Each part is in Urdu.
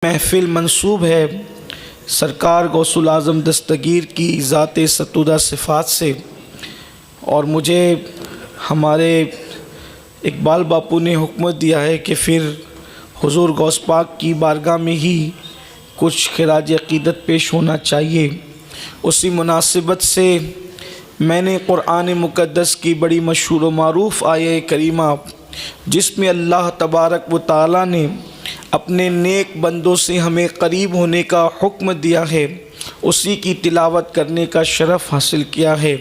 محفل منسوب ہے سرکار غوث اعظم دستگیر کی ذات ستودہ صفات سے، اور مجھے ہمارے اقبال باپو نے حکمت دیا ہے کہ پھر حضور غوث پاک کی بارگاہ میں ہی کچھ خراج عقیدت پیش ہونا چاہیے۔ اسی مناسبت سے میں نے قرآن مقدس کی بڑی مشہور و معروف آیہ کریمہ جس میں اللہ تبارک و تعالیٰ نے اپنے نیک بندوں سے ہمیں قریب ہونے کا حکم دیا ہے، اسی کی تلاوت کرنے کا شرف حاصل کیا ہے۔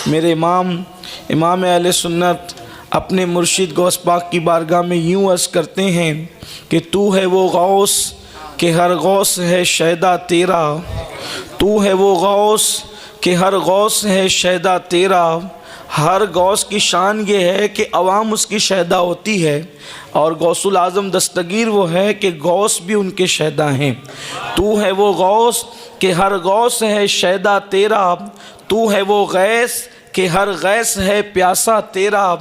میرے امام اہل سنت اپنے مرشد غوث پاک کی بارگاہ میں یوں عرض کرتے ہیں کہ تو ہے وہ غوث کہ ہر غوث ہے شیدا تیرا، تو ہے وہ غوث کہ ہر غوث ہے شیدا تیرا۔ ہر غوث کی شان یہ ہے کہ عوام اس کی شیدا ہوتی ہے، اور غوث الاعظم دستگیر وہ ہے کہ غوث بھی ان کے شیدا ہیں۔ تو ہے وہ غوث کہ ہر غوث ہے شیدا تیرا، تو ہے وہ غیث کہ ہر غیث ہے پیاسا تیرا،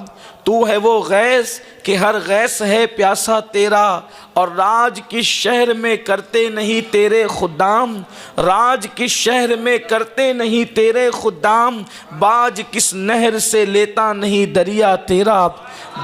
تو ہے وہ غیث کہ ہر غیث ہے پیاسا تیرا۔ اور راج کس شہر میں کرتے نہیں تیرے خدام، راج کس شہر میں کرتے نہیں تیرے خدام، باج کس نہر سے لیتا نہیں دریا تیرا،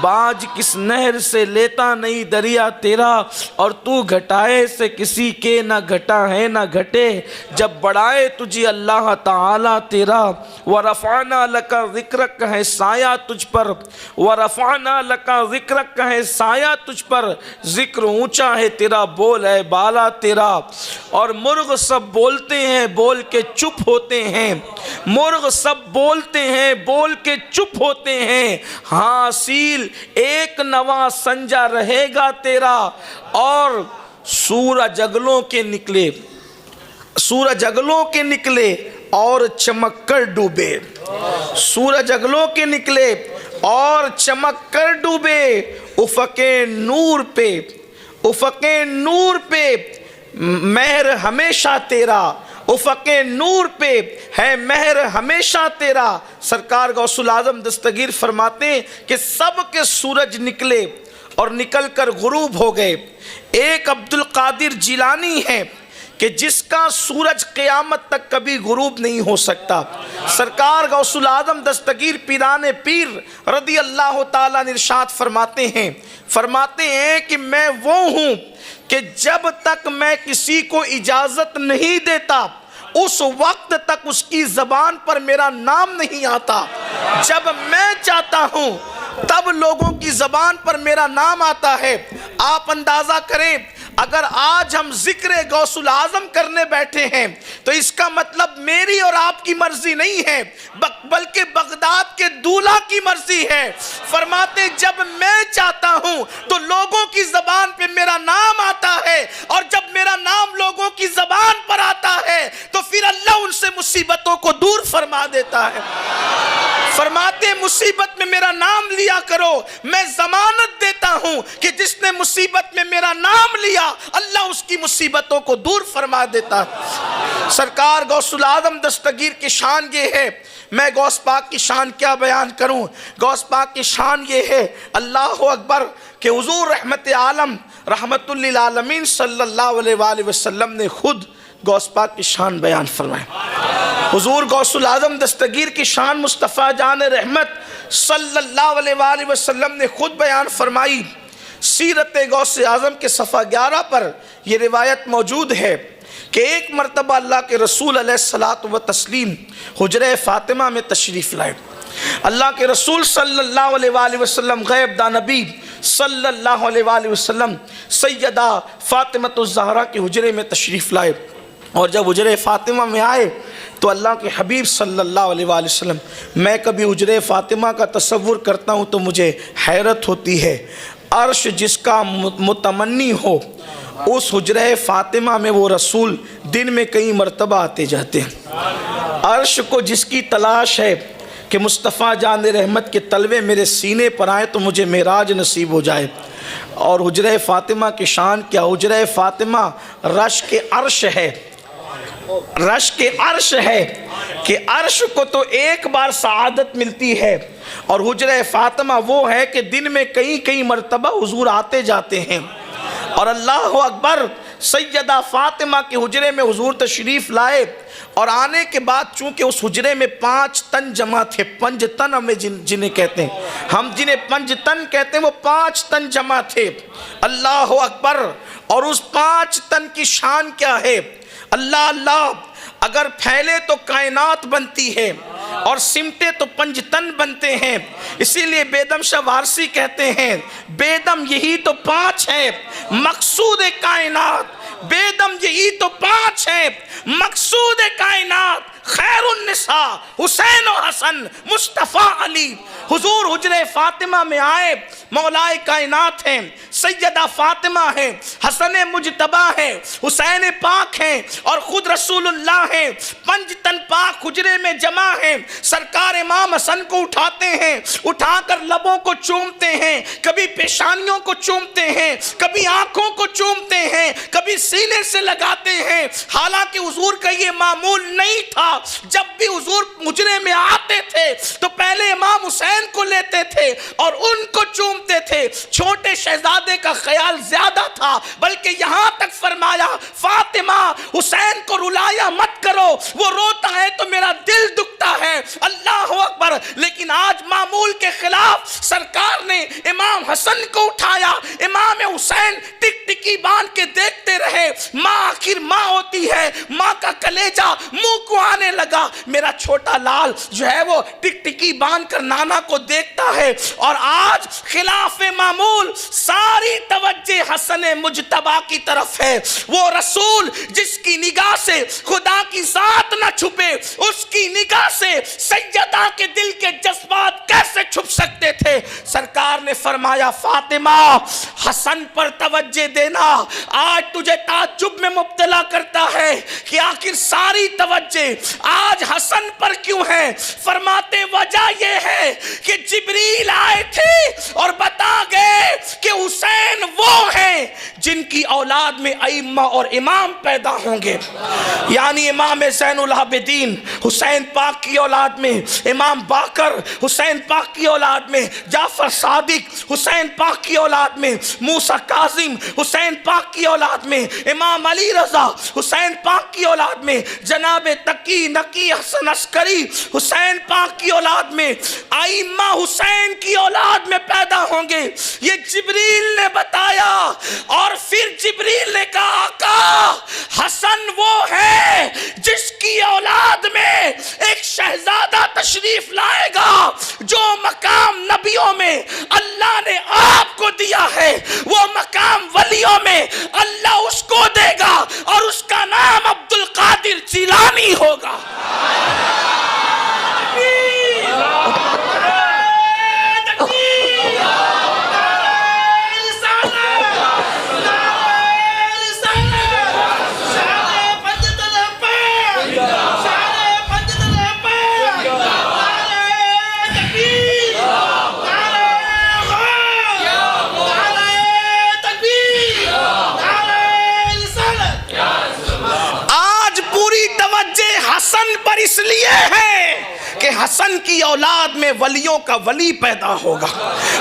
باج کس نہر سے لیتا نہیں دریا تیرا۔ اور تو گھٹائے سے کسی کے نہ گھٹا ہے نہ گھٹے، جب بڑھائے تجھے اللہ تعالیٰ تیرا۔ وَرَفَعْنَا لَكَ ذِكْرَكَ ہے سایہ تجھ پر، وَرَفَعْنَا لَكَ ذِكْرَكَ ہے سایہ تجھ پر، ذکر اونچا ہے تیرا بول ہے بالا تیرا۔ اور مرغ سب بولتے ہیں بول کے چپ ہوتے ہیں، مرغ سب بولتے ہیں بول کے چپ ہوتے ہیں، حاصل ایک نوا سنجا رہے گا تیرا۔ اور سورج اگلوں کے نکلے، سورج اگلوں کے نکلے اور چمک کر ڈوبے، سورج اگلوں کے نکلے اور چمک کر ڈوبے، افق نور پہ، افق نور پہ مہر ہمیشہ تیرا، افق نور پہ ہے مہر ہمیشہ تیرا۔ سرکار غوث الاعظم دستگیر فرماتے ہیں کہ سب کے سورج نکلے اور نکل کر غروب ہو گئے، ایک عبد القادر جیلانی ہے کہ جس کا سورج قیامت تک کبھی غروب نہیں ہو سکتا۔ سرکار غوث الاعظم دستگیر پیران پیر رضی اللہ تعالیٰ نے ارشاد فرماتے ہیں کہ میں وہ ہوں کہ جب تک میں کسی کو اجازت نہیں دیتا اس وقت تک اس کی زبان پر میرا نام نہیں آتا، جب میں چاہتا ہوں تب لوگوں کی زبان پر میرا نام آتا ہے۔ آپ اندازہ کریں اگر آج ہم ذکر غوث الاعظم کرنے بیٹھے ہیں تو اس کا مطلب میری اور آپ کی مرضی نہیں ہے بلکہ بغداد کے دولہا کی مرضی ہے۔ فرماتے جب میں چاہتا ہوں تو لوگوں کی زبان پہ میرا نام آتا ہے، اور جب میرا نام لوگوں کی زبان پر آتا ہے تو پھر اللہ ان سے مصیبتوں کو دور فرما دیتا ہے۔ فرماتے مصیبت میں میرا نام لیا کرو، میں ضمانت دیتا ہوں کہ جس نے مصیبت میں میرا نام لیا اللہ اس کی مصیبتوں کو دور فرما دیتا ہے۔ سرکار غوث الاعظم دستگیر کی شان یہ ہے، میں غوث پاک کی شان کیا بیان کروں؟ غوث پاک کی شان یہ ہے، اللہ اکبر، کہ حضور رحمت عالم رحمت للعالمین صلی اللہ علیہ وآلہ وسلم نے خود غوث پاک کی شان بیان فرمائے۔ حضور غوث الاعظم دستگیر کی شان مصطفیٰ جان رحمت صلی اللہ علیہ وآلہ وسلم نے خود بیان فرمائی۔ سیرت غوث اعظم کے صفحہ 11 پر یہ روایت موجود ہے کہ ایک مرتبہ اللہ کے رسول علیہ الصلاۃ والتسلیم حجرہ فاطمہ میں تشریف لائے۔ اللہ کے رسول صلی اللہ علیہ وآلہ وسلم غیب داں نبی صلی اللہ علیہ وآلہ وسلم سیدہ فاطمۃ الزہرا کے حجرے میں تشریف لائے، اور جب حجرہ فاطمہ میں آئے تو اللہ کے حبیب صلی اللہ علیہ وآلہ وسلم، میں کبھی حجرہ فاطمہ کا تصور کرتا ہوں تو مجھے حیرت ہوتی ہے، عرش جس کا متمنی ہو اس حجرہ فاطمہ میں وہ رسول دن میں کئی مرتبہ آتے جاتے ہیں۔ عرش کو جس کی تلاش ہے کہ مصطفیٰ جان رحمت کے تلوے میرے سینے پر آئیں تو مجھے معراج نصیب ہو جائے، اور حجرہ فاطمہ کی شان کیا، حجرہ فاطمہ رش کے عرش ہے، رش کے عرش ہے کہ عرش کو تو ایک بار سعادت ملتی ہے، اور حجرہ فاطمہ وہ ہے کہ دن میں کئی مرتبہ حضور آتے جاتے ہیں۔ اور اللہ اکبر، سیدہ فاطمہ کے حجرے میں حضور تشریف لائے، اور آنے کے بعد چونکہ اس حجرے میں 5 تن جمع تھے، 5 تن ہمیں جنہیں کہتے ہیں، ہم جنہیں 5 تن کہتے ہیں وہ 5 تن جمع تھے۔ اللہ اکبر! اور اس 5 تن کی شان کیا ہے؟ اللہ اللہ! اگر پھیلے تو کائنات بنتی ہے اور سمٹے تو 5 تن بنتے ہیں۔ اسی لیے بیدم شاہ وارسی کہتے ہیں بیدم یہی تو 5 ہے مقصود کائنات، بیدم یہی تو 5 ہے مقصود کائنات، خیر النساء حسین و حسن مصطفیٰ علی۔ حضور حجرِ فاطمہ میں آئے، مولائے کائنات ہیں، سیدہ فاطمہ ہیں، حسن مجتبیٰ ہیں، حسین پاک ہیں، اور خود رسول اللہ ہیں۔ 5 تن پاک حجرے میں جمع ہیں، سرکار امام حسن کو اٹھاتے ہیں، اٹھا کر لبوں کو چومتے ہیں، کبھی پیشانیوں کو چومتے ہیں، کبھی آنکھوں کو چومتے ہیں، کبھی سینے سے لگاتے ہیں۔ حالانکہ حضور کا یہ معمول نہیں تھا، جب بھی حضور حجرے میں آتے تھے تو پہلے امام حسین کو لیتے تھے اور ان کو چومتے تھے۔ چھوٹے شہزادے کا خیال زیادہ تھا، بلکہ یہاں تک فرمایا فاطمہ حسین کو رلایا مت کرو، وہ روتا ہے تو میرا دل دکھتا ہے۔ اللہ اکبر! لیکن آج معمول کے خلاف سرکار نے امام حسن کو اٹھایا، امام حسین ٹک ٹکی باندھ کے دیکھتے رہے۔ ماں آخر ماں ہوتی ہے، ماں کا کلیجہ منہ کو آنے لگا۔ میرا چھوٹا لال جو ہے وہ ٹک ٹکی باندھ کر نانا کو دیکھتا ہے، اور آج خلاف معمول ساری توجہ حسن مجتبیٰ کی طرف ہے۔ وہ رسول جس کی نگاہ سے خدا کی ذات نہ چھپے، اس کی نگاہ سے سیدہ کے دل کے جذبات کیسے چھپ سکتے تھے؟ سرکار نے فرمایا فاطمہ حسن پر توجہ دینا۔ آج تجھے تعجب میں مبتلا کرتا ہے کہ آخر ساری توجہ آج حسن پر کیوں ہے؟ فرماتے وجہ یہ ہے کہ جبریل آئے تھے اور بتا گئے کہ حسین وہ ہیں جن کی اولاد میں ائمہ اور امام پیدا ہوں گے، یعنی امام زین العابدین حسین پاک کی اولاد میں، امام باقر حسین پاک کی اولاد میں، جعفر صادق حسین پاک کی اولاد میں، موسیٰ کاظم حسین پاک کی اولاد میں، امام علی رضا حسین پاک کی اولاد میں، جناب تقی نقی حسن عسکری حسین پاک کی اولاد میں، ائمہ حسین کی اولاد میں پیدا ہوں گے۔ یہ جبریل نے بتایا، اور پھر جبریل نے کہا آقا حسن وہ ہے جس کی اولاد میں ایک شہزادہ تشریف لائے گا جو مقام نبیوں میں اللہ نے آپ کو دیا ہے، وہ مقام ولیوں میں اللہ اس کو دے گا، اور اس کا نام عبد القادر جیلانی ہوگا۔ اس لیے ہے کہ حسن کی اولاد میں ولیوں کا ولی پیدا ہوگا،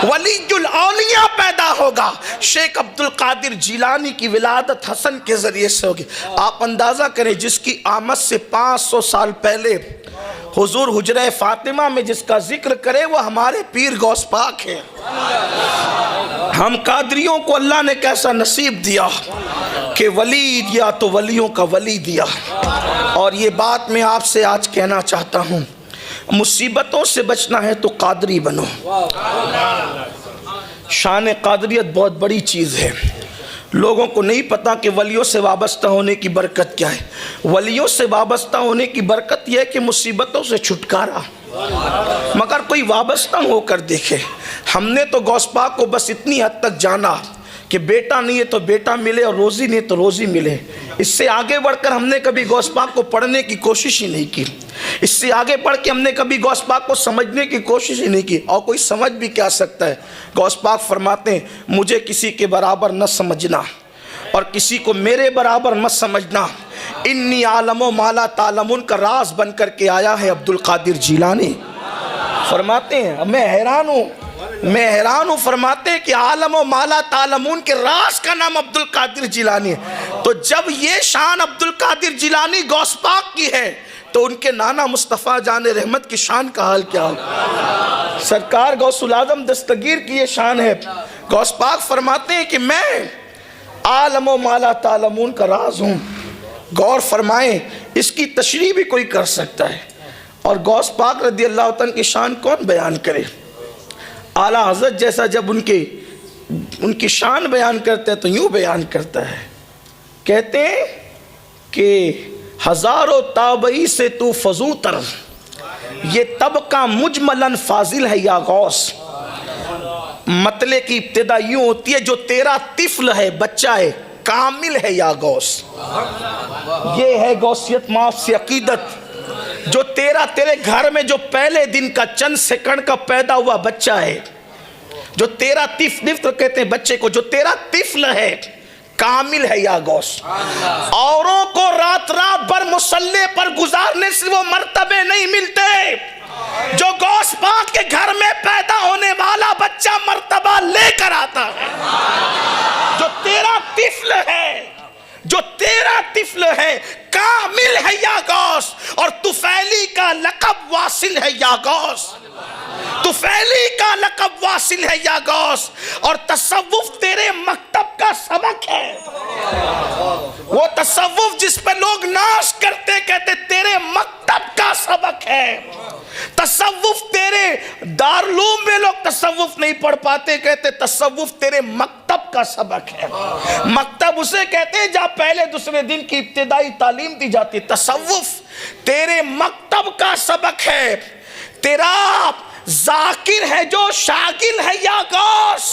ولی الاولیاء پیدا ہوگا۔ شیخ عبد القادر جیلانی کی ولادت حسن کے ذریعے سے ہوگی۔ آپ اندازہ کریں جس کی آمد سے 500 سال پہلے حضور حجرہ فاطمہ میں جس کا ذکر کرے وہ ہمارے پیر غوث پاک ہیں۔ ہم قادریوں کو اللہ نے کیسا نصیب دیا کہ ولی دیا تو ولیوں کا ولی دیا۔ اور یہ بات میں آپ سے آج کہنا چاہتا ہوں، مصیبتوں سے بچنا ہے تو قادری بنو۔ شان قادریت بہت بڑی چیز ہے، لوگوں کو نہیں پتا کہ ولیوں سے وابستہ ہونے کی برکت کیا ہے۔ ولیوں سے وابستہ ہونے کی برکت یہ ہے کہ مصیبتوں سے چھٹکارا، مگر کوئی وابستہ ہو کر دیکھے۔ ہم نے تو غوث پاک کو بس اتنی حد تک جانا کہ بیٹا نہیں ہے تو بیٹا ملے اور روزی نہیں تو روزی ملے، اس سے آگے بڑھ کر ہم نے کبھی غوث پاک کو پڑھنے کی کوشش ہی نہیں کی، اس سے آگے بڑھ کے ہم نے کبھی غوث پاک کو سمجھنے کی کوشش ہی نہیں کی، اور کوئی سمجھ بھی کیا سکتا ہے۔ غوث پاک فرماتے ہیں مجھے کسی کے برابر نہ سمجھنا اور کسی کو میرے برابر مت سمجھنا، انی عالم و مالا تعلمون کا راز بن کر کے آیا ہے عبد القادر جیلانی۔ فرماتے ہیں میں حیران ہوں میں حیران ہوں، فرماتے ہیں کہ عالم و مالا تعلمون کے راز کا نام عبد القادر جیلانی ہے۔ تو جب یہ شان عبد القادر جیلانی غوث پاک کی ہے تو ان کے نانا مصطفیٰ جان رحمت کی شان کا حال کیا ہوگا؟ سرکار غوث العظم دستگیر کی یہ شان ہے۔ غوث پاک فرماتے ہیں کہ میں عالم و مالا تعلمون کا راز ہوں۔ غور فرمائیں، اس کی تشریح بھی کوئی کر سکتا ہے، اور غوث پاک رضی اللہ تعالیٰ کی شان کون بیان کرے؟ اعلیٰ حضرت جیسا جب ان کی شان بیان کرتے ہیں تو یوں بیان کرتا ہے، کہتے ہیں کہ ہزاروں تابعی سے تو فضوتر، یہ طبقہ مجملاً فاضل ہے یا غوث۔ مطلع کی ابتدا یوں ہوتی ہے، جو تیرا طفل ہے، بچہ ہے، کامل ہے یا غوث۔ یہ ہے غوثیت معاف سے عقیدت۔ جو تیرے گھر میں جو پہلے دن کا چند سیکنڈ کا پیدا ہوا بچہ ہے، جو تیرا طفل کہتے ہیں بچے کو، جو تیرا طفل ہے، کامل ہے یا غوث۔ اوروں کو رات بھر مصلی پر گزارنے سے وہ مرتبے نہیں ملتے جو غوث پاک کے گھر میں پیدا ہونے والا بچہ مرتبہ لے کر آتا ہے۔ جو تیرا طفل ہے، جو تیرا طفل ہے، کامل ہے یا غوث، اور طفیلی کا لقب واصل ہے یا غوث۔ طفیلی کا لقب واصل ہے یا غوث، اور تصوف تیرے مکتب کا سبق ہے۔ وہ تصوف جس پہ لوگ ناز کرتے، کہتے تیرے مکتب کا سبق ہے۔ تصوف تیرے دارالعلوم میں لوگ تصوف نہیں پڑھ پاتے، کہتے تصوف تیرے مکتب کا سبق ہے۔ مکتب اسے کہتے ہیں جہاں پہلے دوسرے دن کی ابتدائی تعلیم دی جاتی۔ تصوف تیرے مکتب کا سبق ہے۔ تیرا ذاکر ہے جو شاغل ہے یا غوث،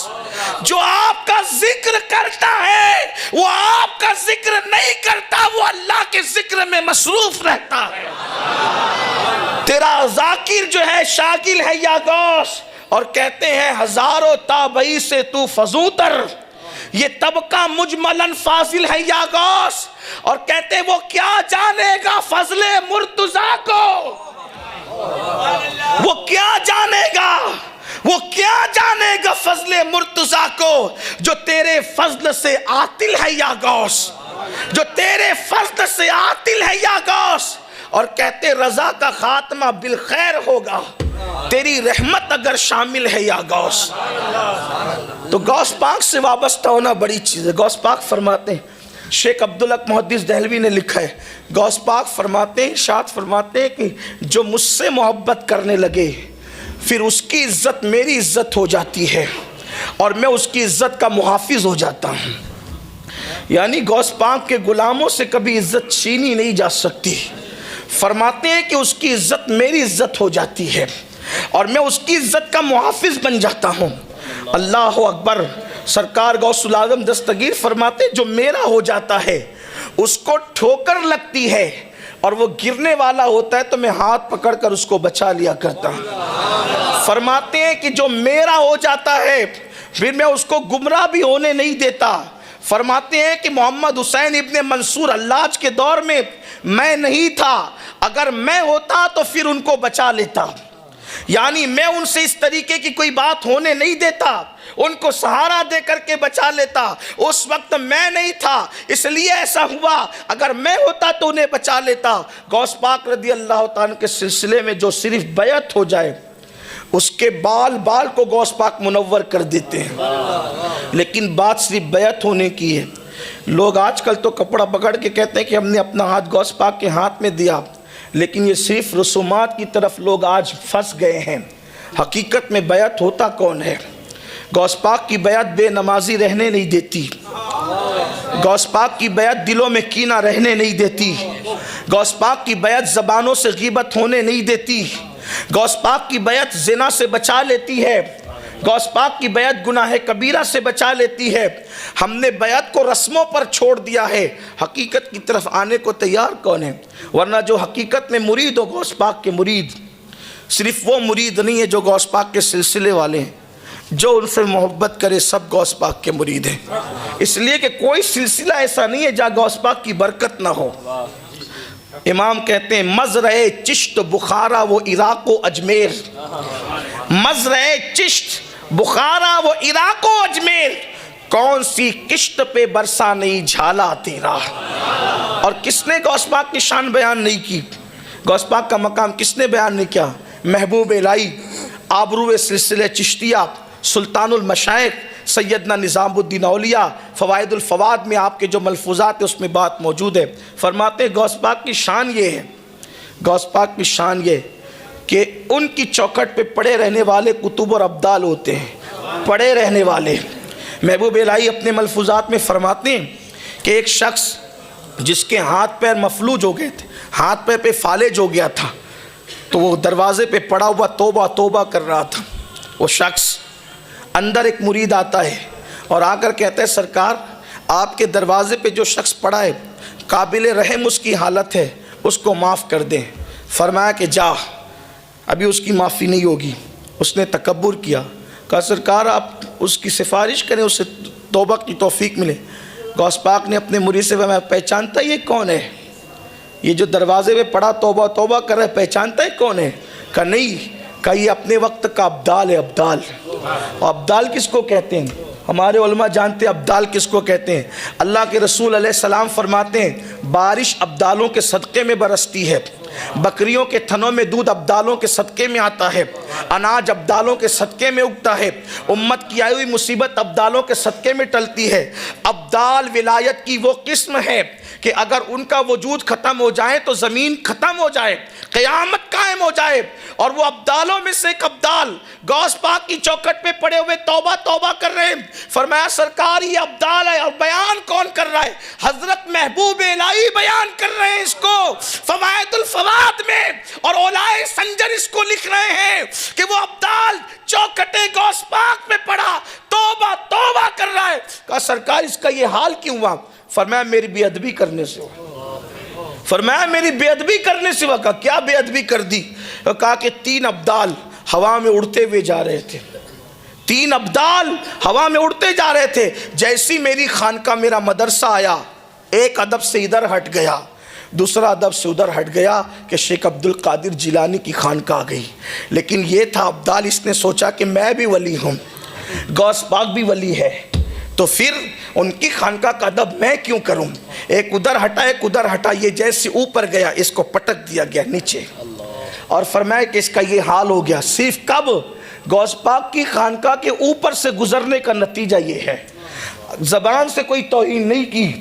جو آپ کا ذکر کرتا ہے وہ آپ کا ذکر نہیں کرتا، وہ اللہ کے ذکر میں مصروف رہتا ہے۔ تیرا ذاکر جو ہے شاغل ہے یا غوث، اور کہتے ہیں ہزاروں تابعی سے تو فضوتر، یہ طبقہ مجملاً فاضل ہے یا غوث، اور کہتے ہیں وہ کیا جانے گا فضل مرتضیٰ کو، وہ کیا جانے گا، وہ کیا جانے گا فضل مرتضیٰ کو، جو تیرے فضل سے عاطل ہے یا غوث، جو تیرے فضل سے عاطل ہے یا غوث، اور کہتے رضا کا خاتمہ بالخیر ہوگا تیری رحمت اگر شامل ہے یا غوث۔ تو غوث پاک سے وابستہ ہونا بڑی چیز ہے۔ غوث پاک فرماتے ہیں، شیخ عبدالحق محدث دہلوی نے لکھا ہے، غوث پاک فرماتے ہیں، ارشاد فرماتے ہیں کہ جو مجھ سے محبت کرنے لگے پھر اس کی عزت میری عزت ہو جاتی ہے، اور میں اس کی عزت کا محافظ ہو جاتا ہوں۔ یعنی غوث پاک کے غلاموں سے کبھی عزت چھینی نہیں جا سکتی۔ فرماتے ہیں کہ اس کی عزت میری عزت ہو جاتی ہے، اور میں اس کی عزت کا محافظ بن جاتا ہوں۔ اللہ اکبر۔ سرکار غوث العظم دستگیر فرماتے جو میرا ہو جاتا ہے اس کو ٹھوکر لگتی ہے اور وہ گرنے والا ہوتا ہے تو میں ہاتھ پکڑ کر اس کو بچا لیا کرتا ہوں۔ فرماتے ہیں کہ جو میرا ہو جاتا ہے پھر میں اس کو گمراہ بھی ہونے نہیں دیتا۔ فرماتے ہیں کہ محمد حسین ابن منصور حلاج کے دور میں میں نہیں تھا، اگر میں ہوتا تو پھر ان کو بچا لیتا، یعنی میں ان سے اس طریقے کی کوئی بات ہونے نہیں دیتا، ان کو سہارا دے کر کے بچا لیتا۔ اس وقت میں نہیں تھا اس لیے ایسا ہوا، اگر میں ہوتا تو انہیں بچا لیتا۔ غوث پاک رضی اللہ تعالیٰ کے سلسلے میں جو صرف بیعت ہو جائے اس کے بال کو غوث پاک منور کر دیتے ہیں، لیکن بات صرف بیعت ہونے کی ہے۔ لوگ آج کل تو کپڑا پکڑ کے کہتے ہیں کہ ہم نے اپنا ہاتھ غوث پاک کے ہاتھ میں دیا، لیکن یہ صرف رسومات کی طرف لوگ آج پھنس گئے ہیں۔ حقیقت میں بیعت ہوتا کون ہے؟ غوث پاک کی بیعت بے نمازی رہنے نہیں دیتی، غوث پاک کی بیعت دلوں میں کینہ رہنے نہیں دیتی، غوث پاک کی بیعت زبانوں سے غیبت ہونے نہیں دیتی، غوث پاک کی بیعت زنا سے بچا لیتی ہے، غوث پاک کی بیعت گناہ کبیرہ سے بچا لیتی ہے۔ ہم نے بیعت کو رسموں پر چھوڑ دیا ہے، حقیقت کی طرف آنے کو تیار کون ہے؟ ورنہ جو حقیقت میں مرید ہو غوث پاک کے مرید، صرف وہ مرید نہیں ہے جو غوث پاک کے سلسلے والے ہیں، جو ان سے محبت کرے سب غوث پاک کے مرید ہیں۔ اس لیے کہ کوئی سلسلہ ایسا نہیں ہے جہاں غوث پاک کی برکت نہ ہو۔ امام کہتے ہیں مزرعِ چشت بخارا و عراق و اجمیر، مزرعِ چشت بخارا و عراق و اجمیر، کون سی کشت پہ برسا نہیں جھالا تیرا۔ اور کس نے غوث پاک کی شان بیان نہیں کی، غوث پاک کا مقام کس نے بیان نہیں کیا؟ محبوب الہی آبرو سلسلہ چشتیہ سلطان المشائخ سیدنا نظام الدین اولیاء فوائد الفواد میں آپ کے جو ملفوظات ہیں اس میں بات موجود ہے۔ فرماتے ہیں غوث پاک کی شان یہ ہے، غوث پاک کی شان یہ کہ ان کی چوکھٹ پہ پڑے رہنے والے کتب اور ابدال ہوتے ہیں، پڑے رہنے والے۔ محبوب الہی اپنے ملفوظات میں فرماتے ہیں کہ ایک شخص جس کے ہاتھ پیر مفلوج ہو گئے تھے، ہاتھ پیر پہ فالج ہو گیا تھا، تو وہ دروازے پہ پڑا ہوا توبہ توبہ کر رہا تھا۔ وہ شخص اندر ایک مرید آتا ہے اور آ کر کہتا ہے سرکار آپ کے دروازے پہ جو شخص پڑا ہے قابل رحم اس کی حالت ہے، اس کو معاف کر دیں۔ فرمایا کہ جا، ابھی اس کی معافی نہیں ہوگی۔ اس نے تکبر کیا، کہا سرکار آپ اس کی سفارش کریں، اسے توبہ کی توفیق ملے۔ غوث پاک نے اپنے مرید سے فرمایا پہچانتا یہ کون ہے؟ یہ جو دروازے پہ پڑا توبہ توبہ کر رہا ہے پہچانتا ہے کون ہے؟ کہا نہیں، کہا یہ اپنے وقت کا ابدال ہے، ابدال۔ اور ابدال کس کو کہتے ہیں؟ ہمارے علماء جانتے ہیں ابدال کس کو کہتے ہیں۔ اللہ کے رسول علیہ السلام فرماتے ہیں بارش ابدالوں کے صدقے میں برستی ہے، بکریوں کے تھنوں میں دودھ ابدالوں کے صدقے میں آتا ہے، اناج ابدالوں کے صدقے میں اگتا ہے، امت کی آئی ہوئی مصیبت ابدالوں کے صدقے میں ٹلتی ہے۔ ابدال ولایت کی وہ قسم ہے کہ اگر ان کا وجود ختم ہو جائے تو زمین ختم ہو جائے، قیامت قائم ہو جائے۔ اور وہ ابدالوں میں سے ایک ابدال غوث پاک کی چوکھٹ پہ پڑے ہوئے توبہ توبہ کر رہے ہیں۔ فرمایا سرکار یہ ابدال ہے، اور بیان کون کر رہا ہے؟ حضرت محبوب الہی بیان کر رہے ہیں اس کو فوائد الفواد میں، اور اولائے سنجر اس کو لکھ رہے ہیں کہ وہ ابدال چوکھٹے غوث پاک پہ پڑا توبہ توبہ کر رہا ہے۔ کہا سرکار اس کا یہ حال کیوں ہوا؟ فرمایا میری بے ادبی کرنے سے ہوا۔ فرمایا میری بے ادبی کرنے سے ہوا۔ کہا کیا بے ادبی کر دی؟ کہا کہ 3 ابدال ہوا میں اڑتے ہوئے جا رہے تھے، 3 ابدال ہوا میں اڑتے جا رہے تھے، جیسی میری خانقاہ میرا مدرسہ آیا ایک ادب سے ادھر ہٹ گیا، دوسرا ادب سے ادھر ہٹ گیا کہ شیخ عبد القادر جیلانی کی خانقاہ آ گئی۔ لیکن یہ تھا ابدال، اس نے سوچا کہ میں بھی ولی ہوں، غوث پاک بھی ولی ہے، تو پھر ان کی خانقاہ کا ادب میں کیوں کروں؟ ایک ادھر ہٹا ایک ادھر ہٹا، یہ جیسے اوپر گیا اس کو پٹک دیا گیا نیچے، اور فرمایا کہ اس کا یہ حال ہو گیا۔ صرف کب؟ غوث پاک کی خانقاہ کے اوپر سے گزرنے کا نتیجہ یہ ہے۔ زبان سے کوئی توہین نہیں کی،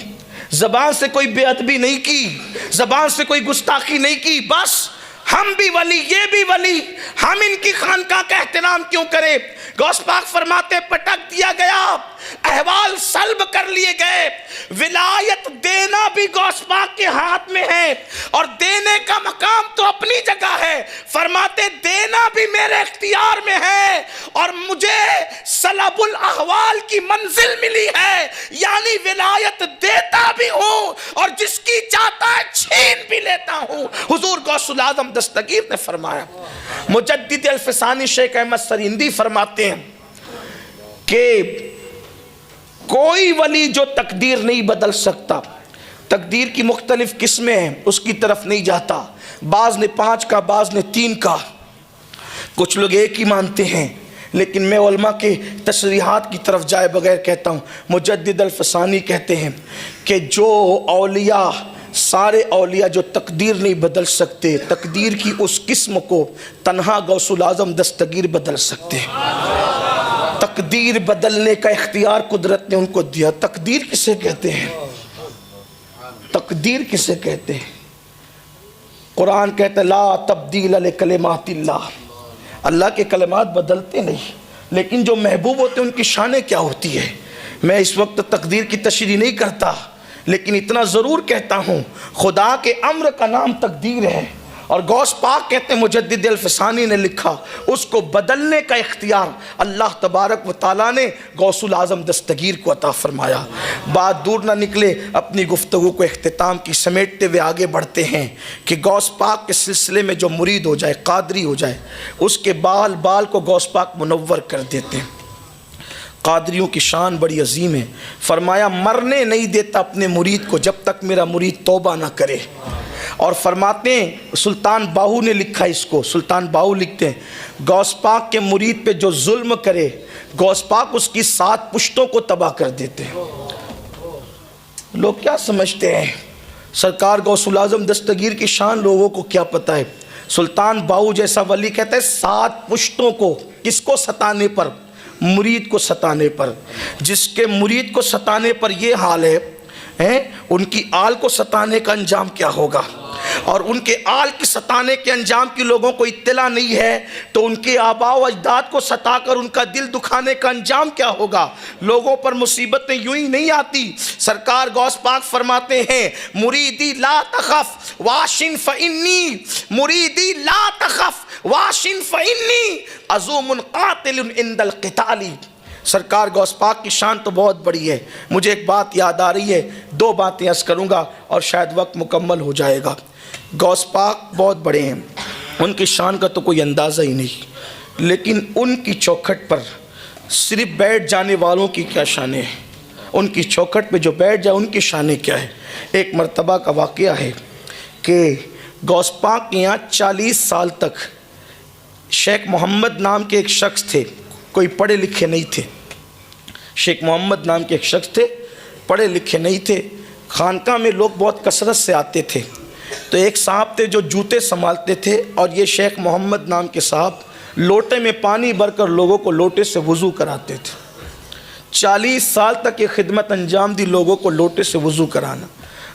زبان سے کوئی بے ادبی نہیں کی، زبان سے کوئی گستاخی نہیں کی، بس ہم بھی ولی یہ بھی ولی، ہم ان کی خانقاہ کا احترام کیوں کریں؟ غوث پاک فرماتے پٹک دیا گیا، احوال سلب کر لیے گئے۔ ولایت دینا بھی غوث پاک کے ہاتھ میں ہے، اور دینے کا مقام تو اپنی جگہ ہے۔ فرماتے دینا بھی میرے اختیار میں ہے، اور مجھے سلب الاحوال کی منزل ملی ہے، یعنی ولایت دیتا بھی ہوں اور جس کی چاہتا ہے چھین بھی لیتا ہوں۔ حضور غوث العظم دستگیر نے فرمایا۔ مجدد الفسانی شیخ احمد سریندی فرماتے ہیں کہ کوئی ولی جو تقدیر نہیں بدل سکتا، تقدیر کی مختلف قسمیں ہیں، اس کی طرف نہیں جاتا۔ بعض نے 5 کا، بعض نے 3 کا، کچھ لوگ ایک ہی مانتے ہیں، لیکن میں علماء کے تصریحات کی طرف جائے بغیر کہتا ہوں، مجدد الفسانی کہتے ہیں کہ جو اولیاء، سارے اولیاء جو تقدیر نہیں بدل سکتے، تقدیر کی اس قسم کو تنہا غوث العظم دستگیر بدل سکتے ہیں۔ تقدیر بدلنے کا اختیار قدرت نے ان کو دیا۔ تقدیر کسے کہتے ہیں؟ تقدیر کسے کہتے ہیں؟ قرآن کہتا ہے لا تبدیل لکلمات اللہ، اللہ کے کلمات بدلتے نہیں، لیکن جو محبوب ہوتے ہیں ان کی شانیں کیا ہوتی ہے۔ میں اس وقت تقدیر کی تشریح نہیں کرتا، لیکن اتنا ضرور کہتا ہوں خدا کے امر کا نام تقدیر ہے، اور غوث پاک کہتے ہیں، مجدد الفسانی نے لکھا، اس کو بدلنے کا اختیار اللہ تبارک و تعالیٰ نے غوث العظم دستگیر کو عطا فرمایا۔ بات دور نہ نکلے، اپنی گفتگو کو اختتام کی سمیٹتے ہوئے آگے بڑھتے ہیں کہ غوث پاک کے سلسلے میں جو مرید ہو جائے، قادری ہو جائے، اس کے بال بال کو غوث پاک منور کر دیتے ہیں۔ قادریوں کی شان بڑی عظیم ہے۔ فرمایا مرنے نہیں دیتا اپنے مرید کو جب تک میرا مرید توبہ نہ کرے، اور فرماتے ہیں سلطان باہو نے لکھا اس کو، سلطان باہو لکھتے ہیں غوث پاک کے مرید پہ جو ظلم کرے غوث پاک اس کی 7 پشتوں کو تباہ کر دیتے ہیں۔ لوگ کیا سمجھتے ہیں سرکار غوث الاعظم دستگیر کی شان لوگوں کو کیا پتہ ہے۔ سلطان باہو جیسا ولی کہتا ہے 7 پشتوں کو، کس کو ستانے پر؟ مرید کو ستانے پر۔ جس کے مرید کو ستانے پر یہ حال ہے ان کی آل کو ستانے کا انجام کیا ہوگا؟ اور ان کے آل کی ستانے کے انجام کی لوگوں کو اطلاع نہیں ہے تو ان کے آباء و اجداد کو ستا کر ان کا دل دکھانے کا انجام کیا ہوگا؟ لوگوں پر مصیبتیں یوں ہی نہیں آتی۔ سرکار غوث پاک فرماتے ہیں مریدی لا تخف واشن فإنی، مریدی لا تخف واشن فإنی عزوم قاتل عند القتال۔ سرکار غوث پاک کی شان تو بہت بڑی ہے۔ مجھے ایک بات یاد آ رہی ہے، 2 باتیں عرض کروں گا اور شاید وقت مکمل ہو جائے گا۔ غوث پاک بہت بڑے ہیں، ان کی شان کا تو کوئی اندازہ ہی نہیں، لیکن ان کی چوکھٹ پر صرف بیٹھ جانے والوں کی کیا شانیں ہیں، ان کی چوکھٹ پہ جو بیٹھ جائے ان کی شانیں کیا ہے۔ ایک مرتبہ کا واقعہ ہے کہ غوث پاک کے یہاں 40 سال تک شیخ محمد نام کے ایک شخص تھے، کوئی پڑھے لکھے نہیں تھے۔ شیخ محمد نام کے ایک شخص تھے، پڑھے لکھے نہیں تھے، خانقاہ میں لوگ بہت کثرت سے آتے تھے۔ تو ایک صاحب تھے جو جوتے سنبھالتے تھے اور یہ شیخ محمد نام کے صاحب لوٹے میں پانی بھر کر لوگوں کو لوٹے سے وضو کراتے تھے۔ 40 سال تک یہ خدمت انجام دی، لوگوں کو لوٹے سے وضو کرانا۔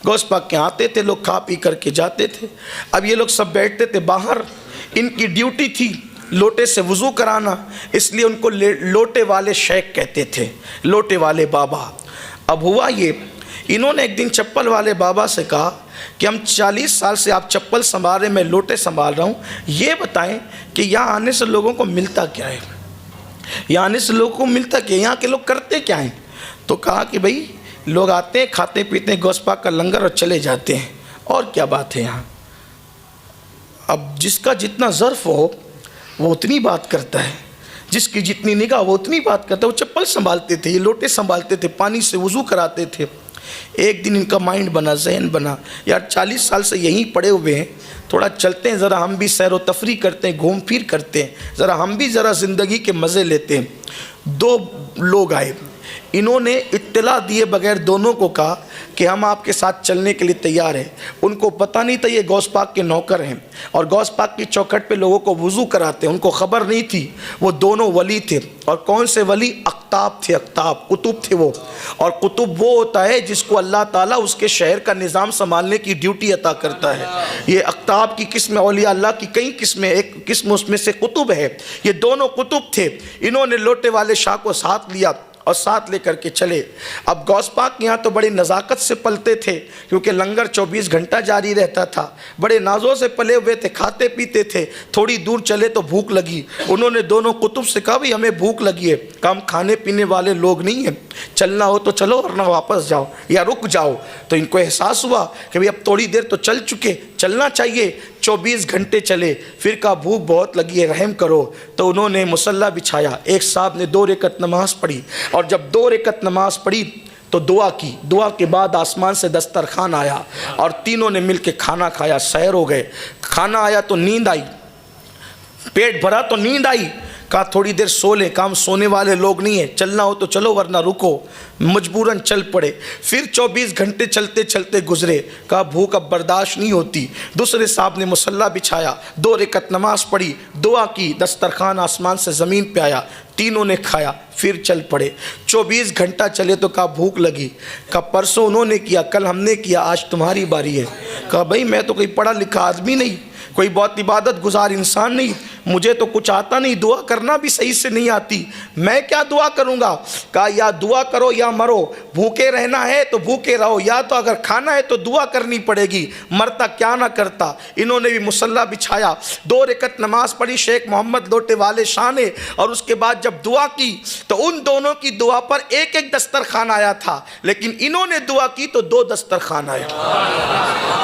غوث پاک کے آتے تھے لوگ، کھا پی کر کے جاتے تھے۔ اب یہ لوگ سب بیٹھتے تھے باہر، ان کی ڈیوٹی تھی لوٹے سے وضو کرانا، اس لیے ان کو لوٹے والے شیخ کہتے تھے، لوٹے والے بابا۔ اب ہوا یہ، انہوں نے ایک دن چپل والے بابا سے کہا کہ ہم 40 سال سے آپ چپل سنبھال رہے ہیں، میں لوٹے سنبھال رہا ہوں، یہ بتائیں کہ یہاں آنے سے لوگوں کو ملتا کیا ہے، یہاں آنے سے لوگوں کو ملتا کیا ہے، یہاں کے لوگ کرتے کیا ہیں؟ تو کہا کہ بھئی لوگ آتے ہیں، کھاتے پیتے ہیں غوث پاک کا لنگر اور چلے جاتے ہیں، اور کیا بات ہے یہاں؟ اب جس کا جتنا ظرف ہو وہ اتنی بات کرتا ہے، جس کی جتنی نگاہ وہ اتنی بات کرتا ہے۔ وہ چپل سنبھالتے تھے، یہ لوٹے سنبھالتے تھے، پانی سے وضو کراتے تھے۔ ایک دن ان کا مائنڈ بنا، ذہن بنا، یار 40 سال سے یہیں پڑے ہوئے ہیں، تھوڑا چلتے ہیں، ذرا ہم بھی سیر و تفریح کرتے ہیں، گھوم پھر کرتے ہیں، ذرا ہم بھی ذرا زندگی کے مزے لیتے ہیں۔ 2 لوگ آئے، انہوں نے اطلاع دیے بغیر دونوں کو کہا کہ ہم آپ کے ساتھ چلنے کے لیے تیار ہیں۔ ان کو پتہ نہیں تھا یہ غوث پاک کے نوکر ہیں اور غوث پاک کی چوکھٹ پہ لوگوں کو وضو کراتے ہیں، ان کو خبر نہیں تھی۔ وہ دونوں ولی تھے، اور کون سے ولی؟ اقطاب تھے، اقطاب قطب تھے وہ۔ اور قطب وہ ہوتا ہے جس کو اللہ تعالیٰ اس کے شہر کا نظام سنبھالنے کی ڈیوٹی عطا کرتا ہے۔ یہ اقطاب کی قسم، اولیاء اللہ کی کئی قسمیں، ایک قسم اس میں سے قطب ہے۔ یہ دونوں قطب تھے، انہوں نے لوٹے والے شاہ کو ساتھ لیا اور ساتھ لے کر کے چلے۔ اب غوث پاک یہاں تو بڑی نزاکت سے پلتے تھے کیونکہ لنگر 24 گھنٹہ جاری رہتا تھا، بڑے نازوں سے پلے ہوئے تھے، کھاتے پیتے تھے۔ تھوڑی دور چلے تو بھوک لگی، انہوں نے دونوں قطب سے کہا بھی ہمیں بھوک لگی ہے۔ کہا ہم کھانے پینے والے لوگ نہیں ہیں، چلنا ہو تو چلو ورنہ واپس جاؤ یا رک جاؤ۔ تو ان کو احساس ہوا کہ اب تھوڑی دیر تو چل چکے، چلنا چاہیے۔ 24 گھنٹے چلے، پھر کہا بھوک بہت لگی ہے، رحم کرو۔ تو انہوں نے مصلی بچھایا، ایک صاحب نے 2 رکعت نماز پڑھی، اور جب 2 رکعت نماز پڑھی تو دعا کی۔ دعا کے بعد آسمان سے دسترخوان آیا اور تینوں نے مل کے کھانا کھایا، سحر ہو گئے۔ کھانا آیا تو نیند آئی، پیٹ بھرا تو نیند آئی۔ کہا تھوڑی دیر سو لیں، کام سونے والے لوگ نہیں ہیں، چلنا ہو تو چلو ورنہ رکو۔ مجبوراً چل پڑے۔ پھر 24 گھنٹے چلتے چلتے گزرے، کہا بھوک اب برداشت نہیں ہوتی۔ دوسرے صاحب نے مصلی بچھایا، 2 رکعت نماز پڑھی، دعا کی، دسترخوان آسمان سے زمین پہ آیا، تینوں نے کھایا، پھر چل پڑے۔ 24 گھنٹہ چلے تو کہا بھوک لگی۔ کہا پرسوں انہوں نے کیا، کل ہم نے کیا، آج تمہاری باری ہے۔ کہا بھائی میں تو کوئی پڑھا لکھا آدمی نہیں، کوئی بہت عبادت گزار انسان نہیں، مجھے تو کچھ آتا نہیں، دعا کرنا بھی صحیح سے نہیں آتی، میں کیا دعا کروں گا؟ کہا یا دعا کرو یا مرو، بھوکے رہنا ہے تو بھوکے رہو، یا تو اگر کھانا ہے تو دعا کرنی پڑے گی، مرتا کیا نہ کرتا۔ انہوں نے بھی مصلی بچھایا، 2 رکعت نماز پڑھی، شیخ محمد لوٹے والے شاہ نے، اور اس کے بعد جب دعا کی تو ان دونوں کی دعا پر ایک ایک دسترخوان آیا تھا، لیکن انہوں نے دعا کی تو 2 دسترخوان آئے۔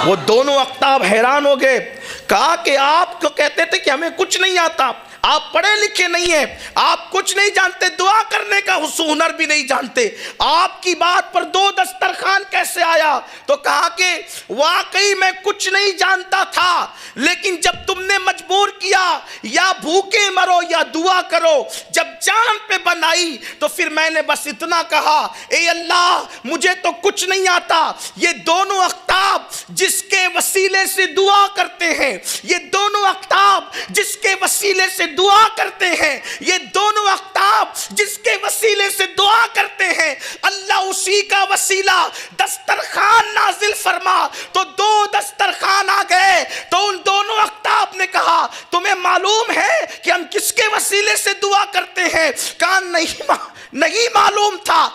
وہ دونوں اقطاب حیران ہو گئے، کہا کہ آپ کو کہتے تھے کہ ہمیں کچھ نہیں آتا، آپ پڑھے لکھے نہیں ہیں, آپ کچھ نہیں جانتے, دعا کرنے کا ہنر بھی نہیں جانتے, آپ کی بات پر 2 دسترخوان کیسے آیا؟ تو کہا کہ واقعی میں کچھ نہیں جانتا تھا, لیکن جب تم نے مجبور کیا یا بھوکے مرو یا دعا کرو, جب جان پہ بنائی تو پھر میں نے بس اتنا کہا, اے اللہ مجھے تو کچھ نہیں آتا. یہ دونوں اقطاب جس کے وسیلے سے دعا کرتے ہیں, یہ دونوں اقطاب جس کے وسیلے سے دعا کرتے ہیں, یہ دونوں اقطاب جس کے وسیلے سے دعا کرتے ہیں, اللہ اسی کا وسیلہ دسترخوان نازل فرما. تو 2 دسترخوان آ گئے. تو ان دونوں اقطاب نے کہا تمہیں معلوم ہے کہ ہم کس کے وسیلے سے دعا کرتے ہیں؟ کہا نہیں معلوم تھا,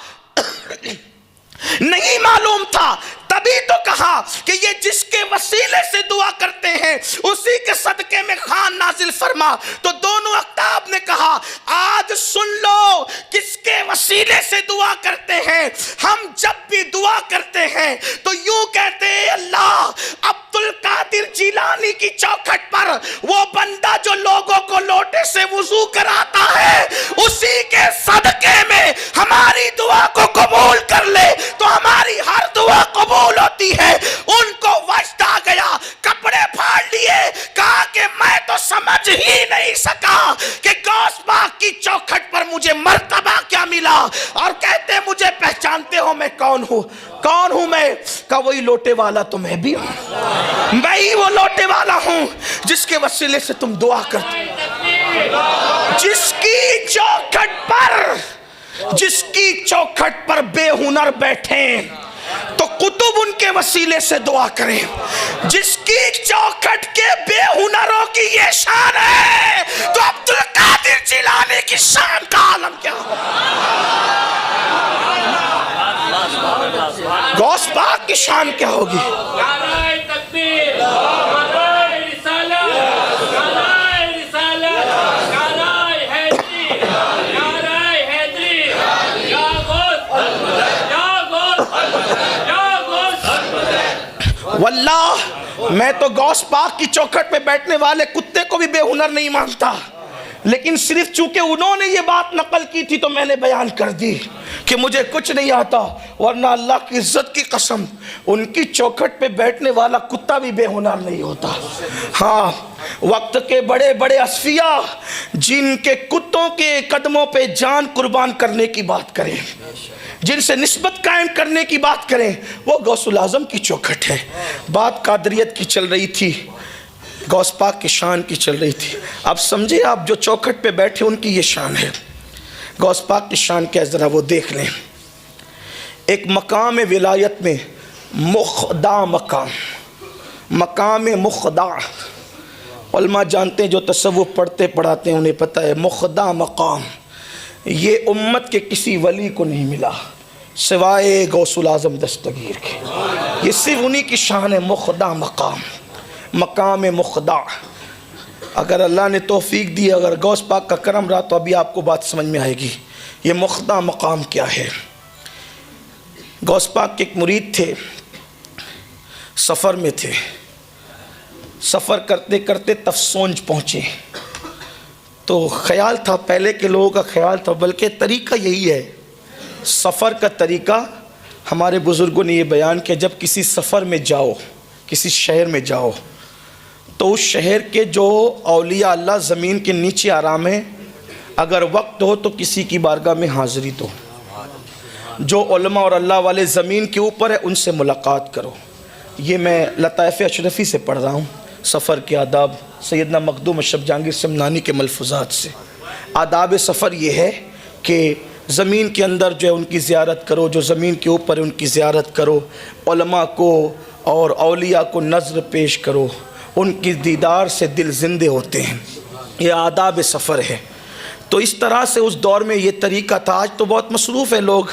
نہیں معلوم تھا. تبھی تو کہا کہ یہ جس کے وسیلے سے دعا کرتے ہیں اسی کے صدقے میں خوان نازل فرما. تو دونوں اقطاب نے کہا آج سن لو کس کے وسیلے سے دعا کرتے ہیں. ہم جب بھی دعا کرتے ہیں تو یوں کہتے ہیں, اللہ عبد القادر جیلانی کی چوکھٹ پر وہ بندہ جو لوگوں کو لوٹے سے وضو کراتا ہے, اسی کے صدقے میں ہماری دعا کو قبول کر لے تو ہماری ہر دعا قبول ہوتی ہے. ان کو وجد آ گیا, کپڑے پھاڑ لیے, کہا کہ میں تو سمجھ ہی نہیں سکا کہ غوث پاک کی چوکھٹ پر مجھے مرتبہ کیا ملا. اور کہتے مجھے پہچانتے ہو میں کون ہوں؟ کون ہوں میں؟ کہا وہی لوٹے والا تو میں بھی ہوں, میں ہی وہ لوٹے والا ہوں جس کے وسیلے سے تم دعا کرتے, جس کی چوکھٹ پر بے ہنر بیٹھیں تو قطب ان کے وسیلے سے دعا کریں. جس کی چوکھٹ کے بے ہنروں کی یہ شان ہے تو عبد القادر جیلانی کی شان کا عالم کیا ہو؟ غوث پاک کی شان کیا ہوگی؟ واللہ میں تو غوث پاک کی چوکھٹ پہ بیٹھنے والے کتے کو بھی بے ہنر نہیں مانتا, لیکن صرف چونکہ انہوں نے یہ بات نقل کی تھی تو میں نے بیان کر دی کہ مجھے کچھ نہیں آتا, ورنہ اللہ کی عزت کی قسم ان کی چوکھٹ پہ بیٹھنے والا کتا بھی بے ہنر نہیں ہوتا. ہاں, وقت کے بڑے بڑے اصفیاء جن کے کتوں کے قدموں پہ جان قربان کرنے کی بات کریں, جن سے نسبت قائم کرنے کی بات کریں, وہ غوث الاعظم کی چوکھٹ ہے. بات قادریت کی چل رہی تھی, غوث پاک کی شان کی چل رہی تھی. اب سمجھے آپ جو چوکھٹ پہ بیٹھے ان کی یہ شان ہے. غوث پاک کی شان کیا ہے ذرا وہ دیکھ لیں. ایک مقام ولایت میں مخدع مقام مخدع, علماء جانتے ہیں جو تصوف پڑھتے پڑھاتے ہیں انہیں پتہ ہے, مخدع مقام یہ امت کے کسی ولی کو نہیں ملا سوائے غوث الاعظم دستگیر کے. یہ صرف انہی کی شان ہے, مخدع مقام مخدع. اگر اللہ نے توفیق دی, اگر غوث پاک کا کرم رہا تو ابھی آپ کو بات سمجھ میں آئے گی. یہ مخدع مقام کیا ہے؟ غوث پاک کے ایک مرید تھے, سفر میں تھے, سفر کرتے کرتے تفسونج پہنچے. تو خیال تھا, پہلے کے لوگوں کا خیال تھا, بلکہ طریقہ یہی ہے, سفر کا طریقہ ہمارے بزرگوں نے یہ بیان کیا, جب کسی سفر میں جاؤ, کسی شہر میں جاؤ تو اس شہر کے جو اولیاء اللہ زمین کے نیچے آرام ہیں, اگر وقت ہو تو کسی کی بارگاہ میں حاضری دو. جو علماء اور اللہ والے زمین کے اوپر ہے ان سے ملاقات کرو. یہ میں لطائف اشرفی سے پڑھ رہا ہوں, سفر کے آداب, سیدنا مخدوم اشرف جہانگیر سمنانی کے ملفوظات سے. آداب سفر یہ ہے کہ زمین کے اندر جو ہے ان کی زیارت کرو, جو زمین کے اوپر ہے ان کی زیارت کرو, علماء کو اور اولیاء کو نظر پیش کرو, ان کی دیدار سے دل زندے ہوتے ہیں. یہ آداب سفر ہے. تو اس طرح سے اس دور میں یہ طریقہ تھا. آج تو بہت مصروف ہیں لوگ,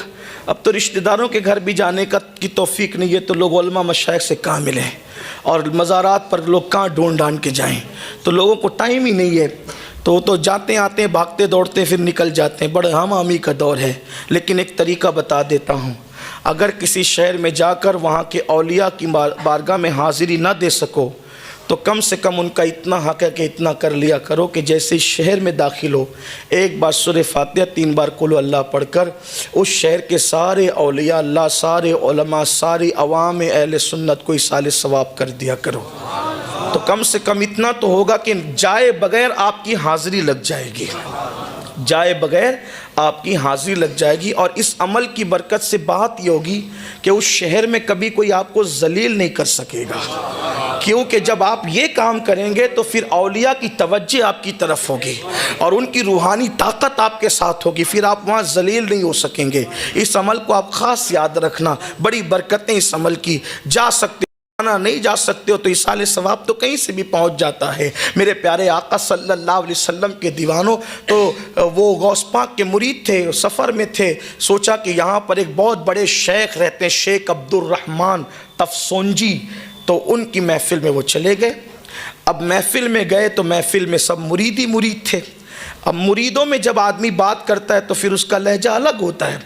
اب تو رشتہ داروں کے گھر بھی جانے کی توفیق نہیں ہے, تو لوگ علماء مشائخ سے کہاں ملیں, اور مزارات پر لوگ کہاں ڈھونڈ کے جائیں, تو لوگوں کو ٹائم ہی نہیں ہے. تو جاتے آتے ہیں, بھاگتے دوڑتے پھر نکل جاتے ہیں, بڑے ہم آمی کا دور ہے. لیکن ایک طریقہ بتا دیتا ہوں, اگر کسی شہر میں جا کر وہاں کے اولیاء کی بارگاہ میں حاضری نہ دے سکو تو کم سے کم ان کا اتنا حق ہے کہ اتنا کر لیا کرو کہ جیسے شہر میں داخل ہو ایک بار سورہ فاتحہ 3 بار قل اللہ پڑھ کر اس شہر کے سارے اولیاء اللہ، سارے علماء، ساری عوام اہل سنت کو ایصال ثواب کر دیا کرو۔ تو کم سے کم اتنا تو ہوگا کہ جائے بغیر آپ کی حاضری لگ جائے گی، جائے بغیر آپ کی حاضری لگ جائے گی۔ اور اس عمل کی برکت سے بات یہ ہوگی کہ اس شہر میں کبھی کوئی آپ کو ذلیل نہیں کر سکے گا، کیونکہ جب آپ یہ کام کریں گے تو پھر اولیاء کی توجہ آپ کی طرف ہوگی اور ان کی روحانی طاقت آپ کے ساتھ ہوگی، پھر آپ وہاں ذلیل نہیں ہو سکیں گے۔ اس عمل کو آپ خاص یاد رکھنا، بڑی برکتیں اس عمل کی۔ جا سکتے نہیں جا سکتے ہو تو ایصال ثواب تو کہیں سے بھی پہنچ جاتا ہے۔ میرے پیارے آقا صلی اللہ علیہ وسلم کے دیوانوں، تو وہ غوث پاک کے مرید تھے، سفر میں تھے، سوچا کہ یہاں پر ایک بہت بڑے شیخ رہتے ہیں، شیخ عبد الرحمن تفسونجی، تو ان کی محفل میں وہ چلے گئے۔ اب محفل میں گئے تو محفل میں سب مرید ہی مرید تھے۔ اب مریدوں میں جب آدمی بات کرتا ہے تو پھر اس کا لہجہ الگ ہوتا ہے،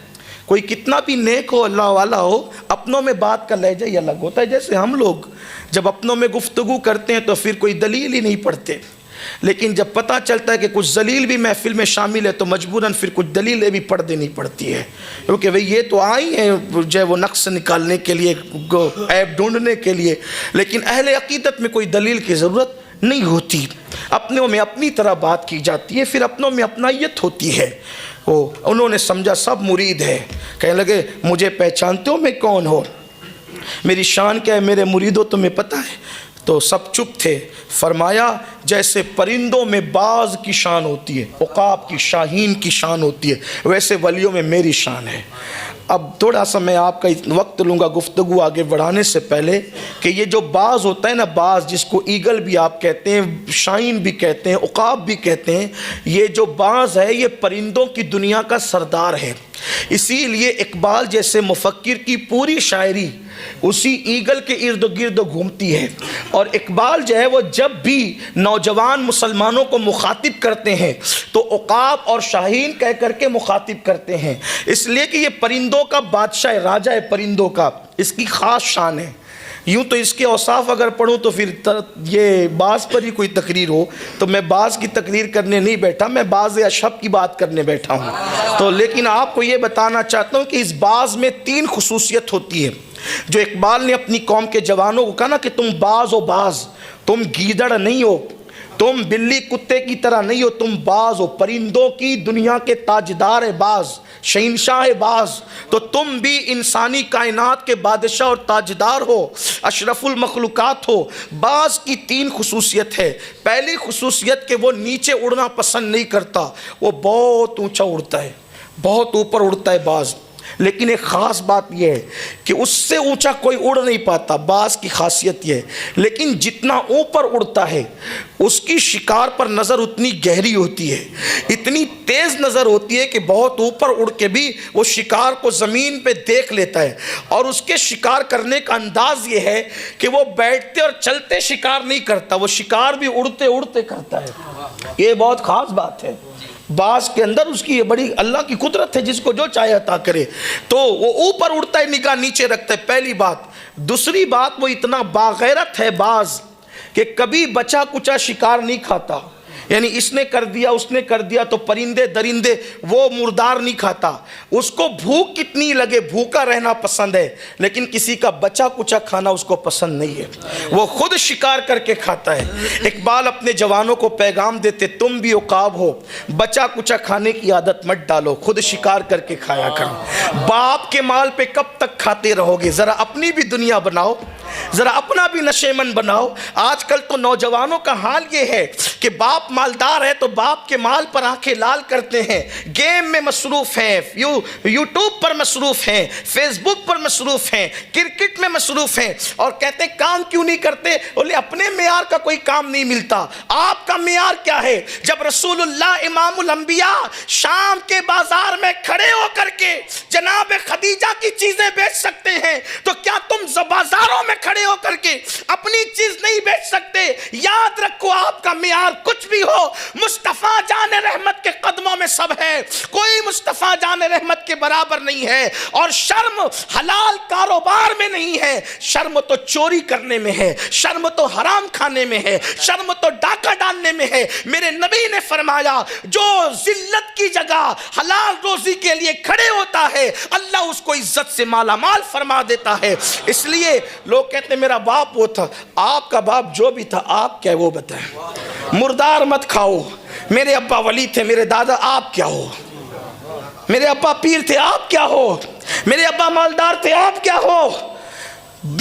کوئی کتنا بھی نیک ہو، اللہ والا ہو، اپنوں میں بات کا لہجہ ہی الگ ہوتا ہے۔ جیسے ہم لوگ جب اپنوں میں گفتگو کرتے ہیں تو پھر کوئی دلیل ہی نہیں پڑھتے، لیکن جب پتہ چلتا ہے کہ کچھ ذلیل بھی محفل میں شامل ہے تو مجبوراً پھر کچھ دلیلیں بھی پڑھ دینی پڑتی ہے، کیونکہ بھئی یہ تو آئی ہیں جو ہے وہ نقص نکالنے کے لیے، عیب ڈھونڈنے کے لیے، لیکن اہل عقیدت میں کوئی دلیل کی ضرورت نہیں ہوتی، اپنوں میں اپنی طرح بات کی جاتی ہے، پھر اپنوں میں اپنائیت ہوتی ہے۔ انہوں نے سمجھا سب مرید ہے، کہنے لگے مجھے پہچانتے ہو میں کون ہو، میری شان کیا ہے، میرے مریدوں تمہیں پتہ ہے؟ تو سب چپ تھے۔ فرمایا جیسے پرندوں میں باز کی شان ہوتی ہے، عقاب کی، شاہین کی شان ہوتی ہے، ویسے ولیوں میں میری شان ہے۔ اب تھوڑا سا میں آپ کا وقت لوں گا گفتگو آگے بڑھانے سے پہلے کہ یہ جو باز ہوتا ہے نا، باز جس کو ایگل بھی آپ کہتے ہیں، شاہین بھی کہتے ہیں، عقاب بھی کہتے ہیں، یہ جو باز ہے یہ پرندوں کی دنیا کا سردار ہے۔ اسی لیے اقبال جیسے مفکر کی پوری شاعری اسی ایگل کے ارد گرد گھومتی ہے، اور اقبال جو ہے وہ جب بھی نوجوان مسلمانوں کو مخاطب کرتے ہیں تو عقاب اور شاہین کہہ کر کے مخاطب کرتے ہیں، اس لیے کہ یہ پرندوں کا بادشاہ ہے، راجہ ہے پرندوں کا، اس کی خاص شان ہے۔ یوں تو اس کے اوصاف اگر پڑھوں تو پھر یہ باز پر ہی کوئی تقریر ہو، تو میں باز کی تقریر کرنے نہیں بیٹھا، میں باز اشہب کی بات کرنے بیٹھا ہوں۔ تو لیکن آپ کو یہ بتانا چاہتا ہوں کہ اس باز میں 3 خصوصیت ہوتی ہے جو اقبال نے اپنی قوم کے جوانوں کو کہا نا کہ تم باز ہو، باز، تم گیدڑ نہیں ہو، تم بلی کتے کی طرح نہیں ہو، تم باز ہو، پرندوں کی دنیا کے تاجدار ہے باز، شہنشاہ باز، تو تم بھی انسانی کائنات کے بادشاہ اور تاجدار ہو، اشرف المخلوقات ہو۔ باز کی 3 خصوصیت ہے۔ پہلی خصوصیت کہ وہ نیچے اڑنا پسند نہیں کرتا، وہ بہت اونچا اڑتا ہے، بہت اوپر اڑتا ہے باز، لیکن ایک خاص بات یہ ہے کہ اس سے اونچا کوئی اڑ نہیں پاتا، باز کی خاصیت یہ ہے، لیکن جتنا اوپر اڑتا ہے اس کی شکار پر نظر اتنی گہری ہوتی ہے، اتنی تیز نظر ہوتی ہے کہ بہت اوپر اڑ کے بھی وہ شکار کو زمین پہ دیکھ لیتا ہے، اور اس کے شکار کرنے کا انداز یہ ہے کہ وہ بیٹھتے اور چلتے شکار نہیں کرتا، وہ شکار بھی اڑتے اڑتے کرتا ہے۔ یہ بہت خاص بات ہے، باز کے اندر اس کی یہ بڑی اللہ کی قدرت ہے، جس کو جو چاہے عطا کرے، تو وہ اوپر اڑتا ہے، نگاہ نیچے رکھتا ہے، پہلی بات۔ دوسری بات، وہ اتنا باغیرت ہے باز کہ کبھی بچا کچا شکار نہیں کھاتا، یعنی اس نے کر دیا اس نے کر دیا تو پرندے درندے وہ مردار نہیں کھاتا، اس کو بھوک کتنی لگے بھوکا رہنا پسند ہے، لیکن کسی کا بچا کچا کھانا اس کو پسند نہیں ہے، وہ خود شکار کر کے کھاتا ہے۔ اقبال اپنے جوانوں کو پیغام دیتے، تم بھی عقاب ہو، بچا کچا کھانے کی عادت مت ڈالو، خود شکار کر کے کھایا کرو۔ باپ کے مال پہ کب تک کھاتے رہو گے؟ ذرا اپنی بھی دنیا بناؤ، ذرا اپنا بھی نشے من بناؤ۔ آج کل تو نوجوانوں کا حال یہ ہے کہ باپ مالدار ہے تو باپ کے مال پر آنکھیں لال کرتے ہیں، گیم میں مصروف ہیں، یوٹیوب پر مصروف ہیں، فیس بک پر مصروف ہیں، کرکٹ میں مصروف ہیں، اور کہتے ہیں کام کیوں نہیں کرتے؟ بولے اپنے معیار کا کوئی کام نہیں ملتا۔ آپ کا معیار کیا ہے؟ جب رسول اللہ امام الانبیاء شام کے بازار میں کھڑے ہو کر کے جناب خدیجہ کی چیزیں بیچ سکتے ہیں تو کیا تم بازاروں میں کھڑے ہو کر کے اپنی چیز نہیں بیچ سکتے؟ یاد رکھو آپ کا معیار مطلب کچھ بھی ہو، مصطفیٰ جان رحمت کے قدموں میں سب ہے، کوئی مصطفیٰ جان رحمت کے برابر نہیں ہے۔ اور شرم حلال کاروبار میں نہیں ہے، شرم تو چوری کرنے میں ہے، شرم تو حرام کھانے میں ہے، شرم تو ڈاکہ ڈالنے میں ہے۔ میرے نبی نے فرمایا جو ذلت کی جگہ حلال روزی کے لیے کھڑے ہوتا ہے اللہ اس کو عزت سے مالا مال فرما دیتا ہے۔ اس لیے لوگ کہتے ہیں میرا باپ وہ تھا، آپ کا باپ جو بھی تھا آپ کیا وہ بتائیں۔ مردار مت کھاؤ، میرے ابا ولی تھے، میرے دادا، آپ کیا ہو؟ میرے ابا پیر تھے، آپ کیا ہو؟ میرے ابا مالدار تھے، آپ کیا ہو؟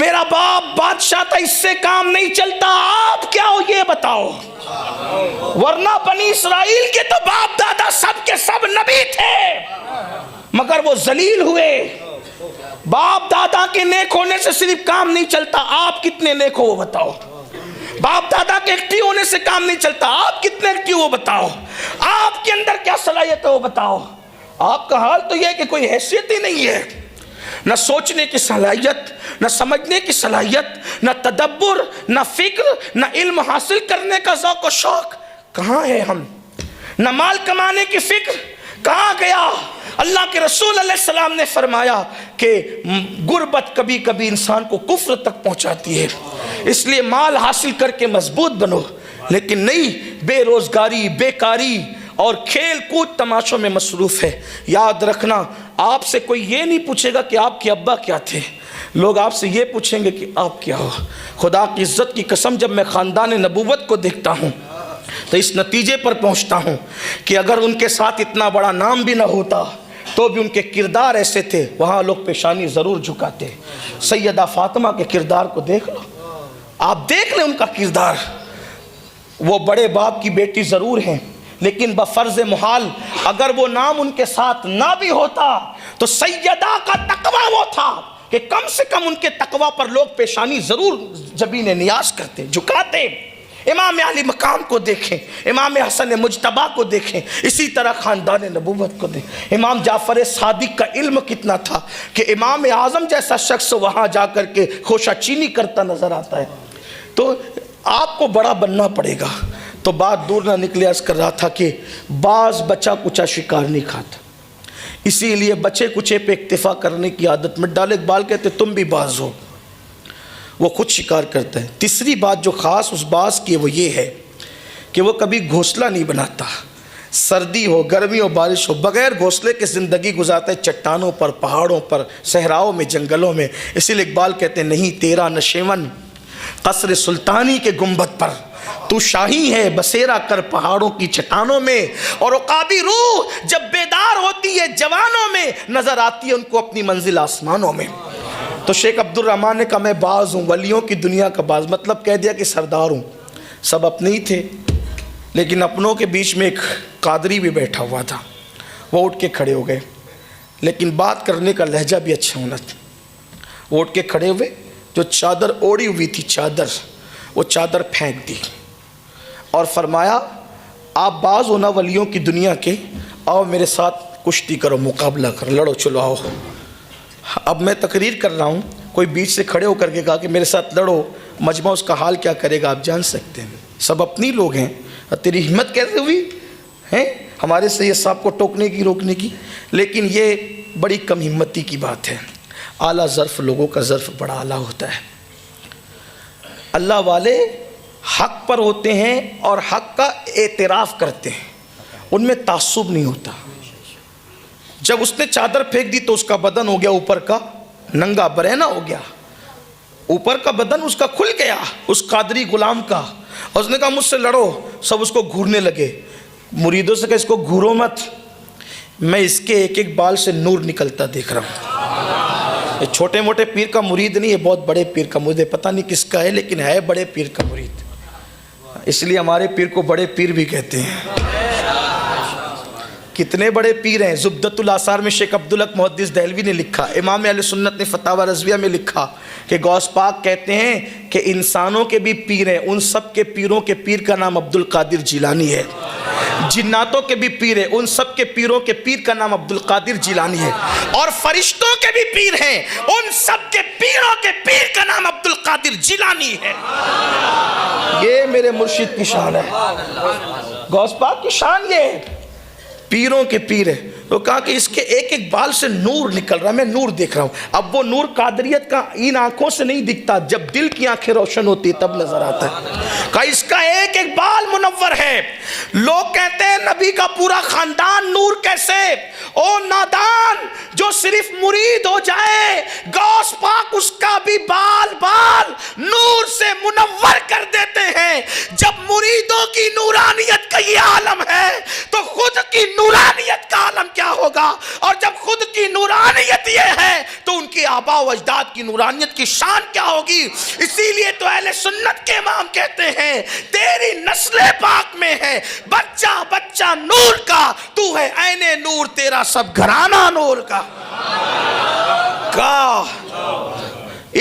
میرا باپ بادشاہ تھا، اس سے کام نہیں چلتا، آپ کیا ہو یہ بتاؤ۔ ورنہ بنی اسرائیل کے تو باپ دادا سب کے سب نبی تھے مگر وہ ذلیل ہوئے۔ باپ دادا کے نیک ہونے سے صرف کام نہیں چلتا، آپ کتنے نیک ہو وہ بتاؤ۔ باپ دادا کے ایکٹیو ہونے سے کام نہیں چلتا، آپ کتنے ایکٹیو ہو بتاؤ۔ آپ کے اندر کیا صلاحیت ہے وہ بتاؤ۔ آپ کا حال تو یہ ہے کہ کوئی حیثیت ہی نہیں ہے، نہ سوچنے کی صلاحیت، نہ سمجھنے کی صلاحیت، نہ تدبر، نہ فکر، نہ علم حاصل کرنے کا ذوق و شوق۔ کہاں ہے ہم؟ نہ مال کمانے کی فکر، کہاں گیا؟ اللہ کے رسول علیہ السلام نے فرمایا کہ غربت کبھی کبھی انسان کو کفر تک پہنچاتی ہے، اس لیے مال حاصل کر کے مضبوط بنو، لیکن نہیں بے روزگاری، بیکاری اور کھیل کود تماشوں میں مصروف ہے۔ یاد رکھنا آپ سے کوئی یہ نہیں پوچھے گا کہ آپ کے ابا کیا تھے، لوگ آپ سے یہ پوچھیں گے کہ آپ کیا ہو۔ خدا کی عزت کی قسم جب میں خاندان نبوت کو دیکھتا ہوں تو اس نتیجے پر پہنچتا ہوں کہ اگر ان کے ساتھ اتنا بڑا نام بھی نہ ہوتا تو بھی ان کے کردار ایسے تھے، وہاں لوگ پیشانی ضرور جھکاتے۔ سیدہ فاطمہ کے کردار کو دیکھ لو، آپ دیکھ لیں ان کا کردار۔ وہ بڑے باپ کی بیٹی ضرور ہیں لیکن بفرض محال اگر وہ نام ان کے ساتھ نہ بھی ہوتا تو سیدہ کا تقویٰ وہ تھا کہ کم سے کم ان کے تقویٰ پر لوگ پیشانی ضرور جبین نیاز کرتے، جھکاتے۔ امام علی مقام کو دیکھیں، امام حسن مجتبیٰ کو دیکھیں، اسی طرح خاندان نبوت کو دیکھیں۔ امام جعفر صادق کا علم کتنا تھا کہ امام اعظم جیسا شخص وہاں جا کر کے خوشہ چینی کرتا نظر آتا ہے۔ تو آپ کو بڑا بننا پڑے گا۔ تو بات دور نہ نکلے، عرض کر رہا تھا کہ باز بچا کچا شکار نہیں کھاتا، اسی لیے بچے کچے پہ اکتفا کرنے کی عادت میں ڈال۔ اقبال کہتے تم بھی باز ہو، وہ خود شکار کرتا ہے۔ تیسری بات جو خاص اس باز کی ہے وہ یہ ہے کہ وہ کبھی گھونسلہ نہیں بناتا، سردی ہو گرمی ہو بارش ہو بغیر گھونسلے کے زندگی گزارتا ہے، چٹانوں پر، پہاڑوں پر، صحراؤں میں، جنگلوں میں۔ اسی لیے اقبال کہتے ہیں نہیں تیرا نشیون قصر سلطانی کے گنبد پر، تو شاہی ہے بسیرا کر پہاڑوں کی چٹانوں میں۔ اور عقابی روح جب بیدار ہوتی ہے جوانوں میں نظر آتی ہے ان کو اپنی منزل آسمانوں میں۔ تو شیخ عبد الرحمن نے کہا میں باز ہوں، ولیوں کی دنیا کا باز، مطلب کہہ دیا کہ سردار ہوں۔ سب اپنے ہی تھے لیکن اپنوں کے بیچ میں ایک قادری بھی بیٹھا ہوا تھا، وہ اٹھ کے کھڑے ہو گئے، لیکن بات کرنے کا لہجہ بھی اچھا ہونا تھا۔ وہ اٹھ کے کھڑے ہوئے، جو چادر اوڑی ہوئی تھی چادر، وہ چادر پھینک دی اور فرمایا آپ باز ہونا ولیوں کی دنیا کے، آؤ میرے ساتھ کشتی کرو، مقابلہ کرو، لڑو، چلو آؤ۔ اب میں تقریر کر رہا ہوں، کوئی بیچ سے کھڑے ہو کر کے کہا کہ میرے ساتھ لڑو، مجمع اس کا حال کیا کرے گا آپ جان سکتے ہیں۔ سب اپنی لوگ ہیں، تیری ہمت کیسے ہوئی ہیں ہمارے سے یہ صاحب کو ٹوکنے کی، روکنے کی؟ لیکن یہ بڑی کم ہمتی کی بات ہے۔ اعلیٰ ظرف لوگوں کا ظرف بڑا اعلیٰ ہوتا ہے۔ اللہ والے حق پر ہوتے ہیں اور حق کا اعتراف کرتے ہیں، ان میں تعصب نہیں ہوتا۔ جب اس نے چادر پھینک دی تو اس کا بدن ہو گیا اوپر کا ننگا، برہنہ ہو گیا، اوپر کا بدن اس کا کھل گیا، اس قادری غلام کا۔ اور اس نے کہا مجھ سے لڑو، سب اس کو گھورنے لگے۔ مریدوں سے کہا اس کو گھورو مت، میں اس کے ایک ایک بال سے نور نکلتا دیکھ رہا ہوں۔ یہ چھوٹے موٹے پیر کا مرید نہیں، یہ بہت بڑے پیر کا مرید ہے، پتہ نہیں کس کا ہے لیکن ہے بڑے پیر کا مرید، اس لیے ہمارے پیر کو بڑے پیر بھی کہتے ہیں۔ کتنے بڑے پیر ہیں۔ زبدۃ الاثار میں شیخ عبدالحق محدث دہلوی نے لکھا، امام اہل سنت نے فتاوی رضویہ میں لکھا کہ غوث پاک کہتے ہیں کہ انسانوں کے بھی پیر ہیں، ان سب کے پیروں کے پیر کا نام عبد القادر جیلانی ہے۔ جناتوں کے بھی پیر ہیں، ان سب کے پیروں کے پیر کا نام عبد القادر جیلانی ہے، اور فرشتوں کے بھی پیر ہیں، ان سب کے پیروں کے پیر کا نام عبد القادر جیلانی ہے۔ یہ میرے مرشد کی شان ہے، غوث پاک کی شان یہ ہے، پیروں کے پیر ہے۔ تو کہا کہ اس کے ایک ایک بال سے نور نکل رہا ہے، میں نور دیکھ رہا ہوں۔ اب وہ نور قادریت کا ان آنکھوں سے نہیں دکھتا، جب دل کی آنکھیں روشن ہوتی تب نظر آتا ہے۔ کہا اس کا ایک ایک بال منور ہے۔ لوگ کہتے ہیں نبی کا پورا خاندان نور کیسے؟ او نادان، جو صرف مرید ہو جائے غوث پاک اس کا بھی بال بال نور سے منور کر دیتے ہیں۔ جب مریدوں کی نورانیت کا یہ عالم ہے تو خود کی نورانیت کا عالم کیا ہوگا؟ اور جب خود کی نورانیت یہ ہے تو ان کی آباء و اجداد کی نورانیت کی شان کیا ہوگی؟ اسی لیے تو اہل سنت کے امام کہتے ہیں تیری نسل پاک میں ہے بچہ بچہ نور کا، تو ہے عین نور، تیرا سب گھرانہ نور کا۔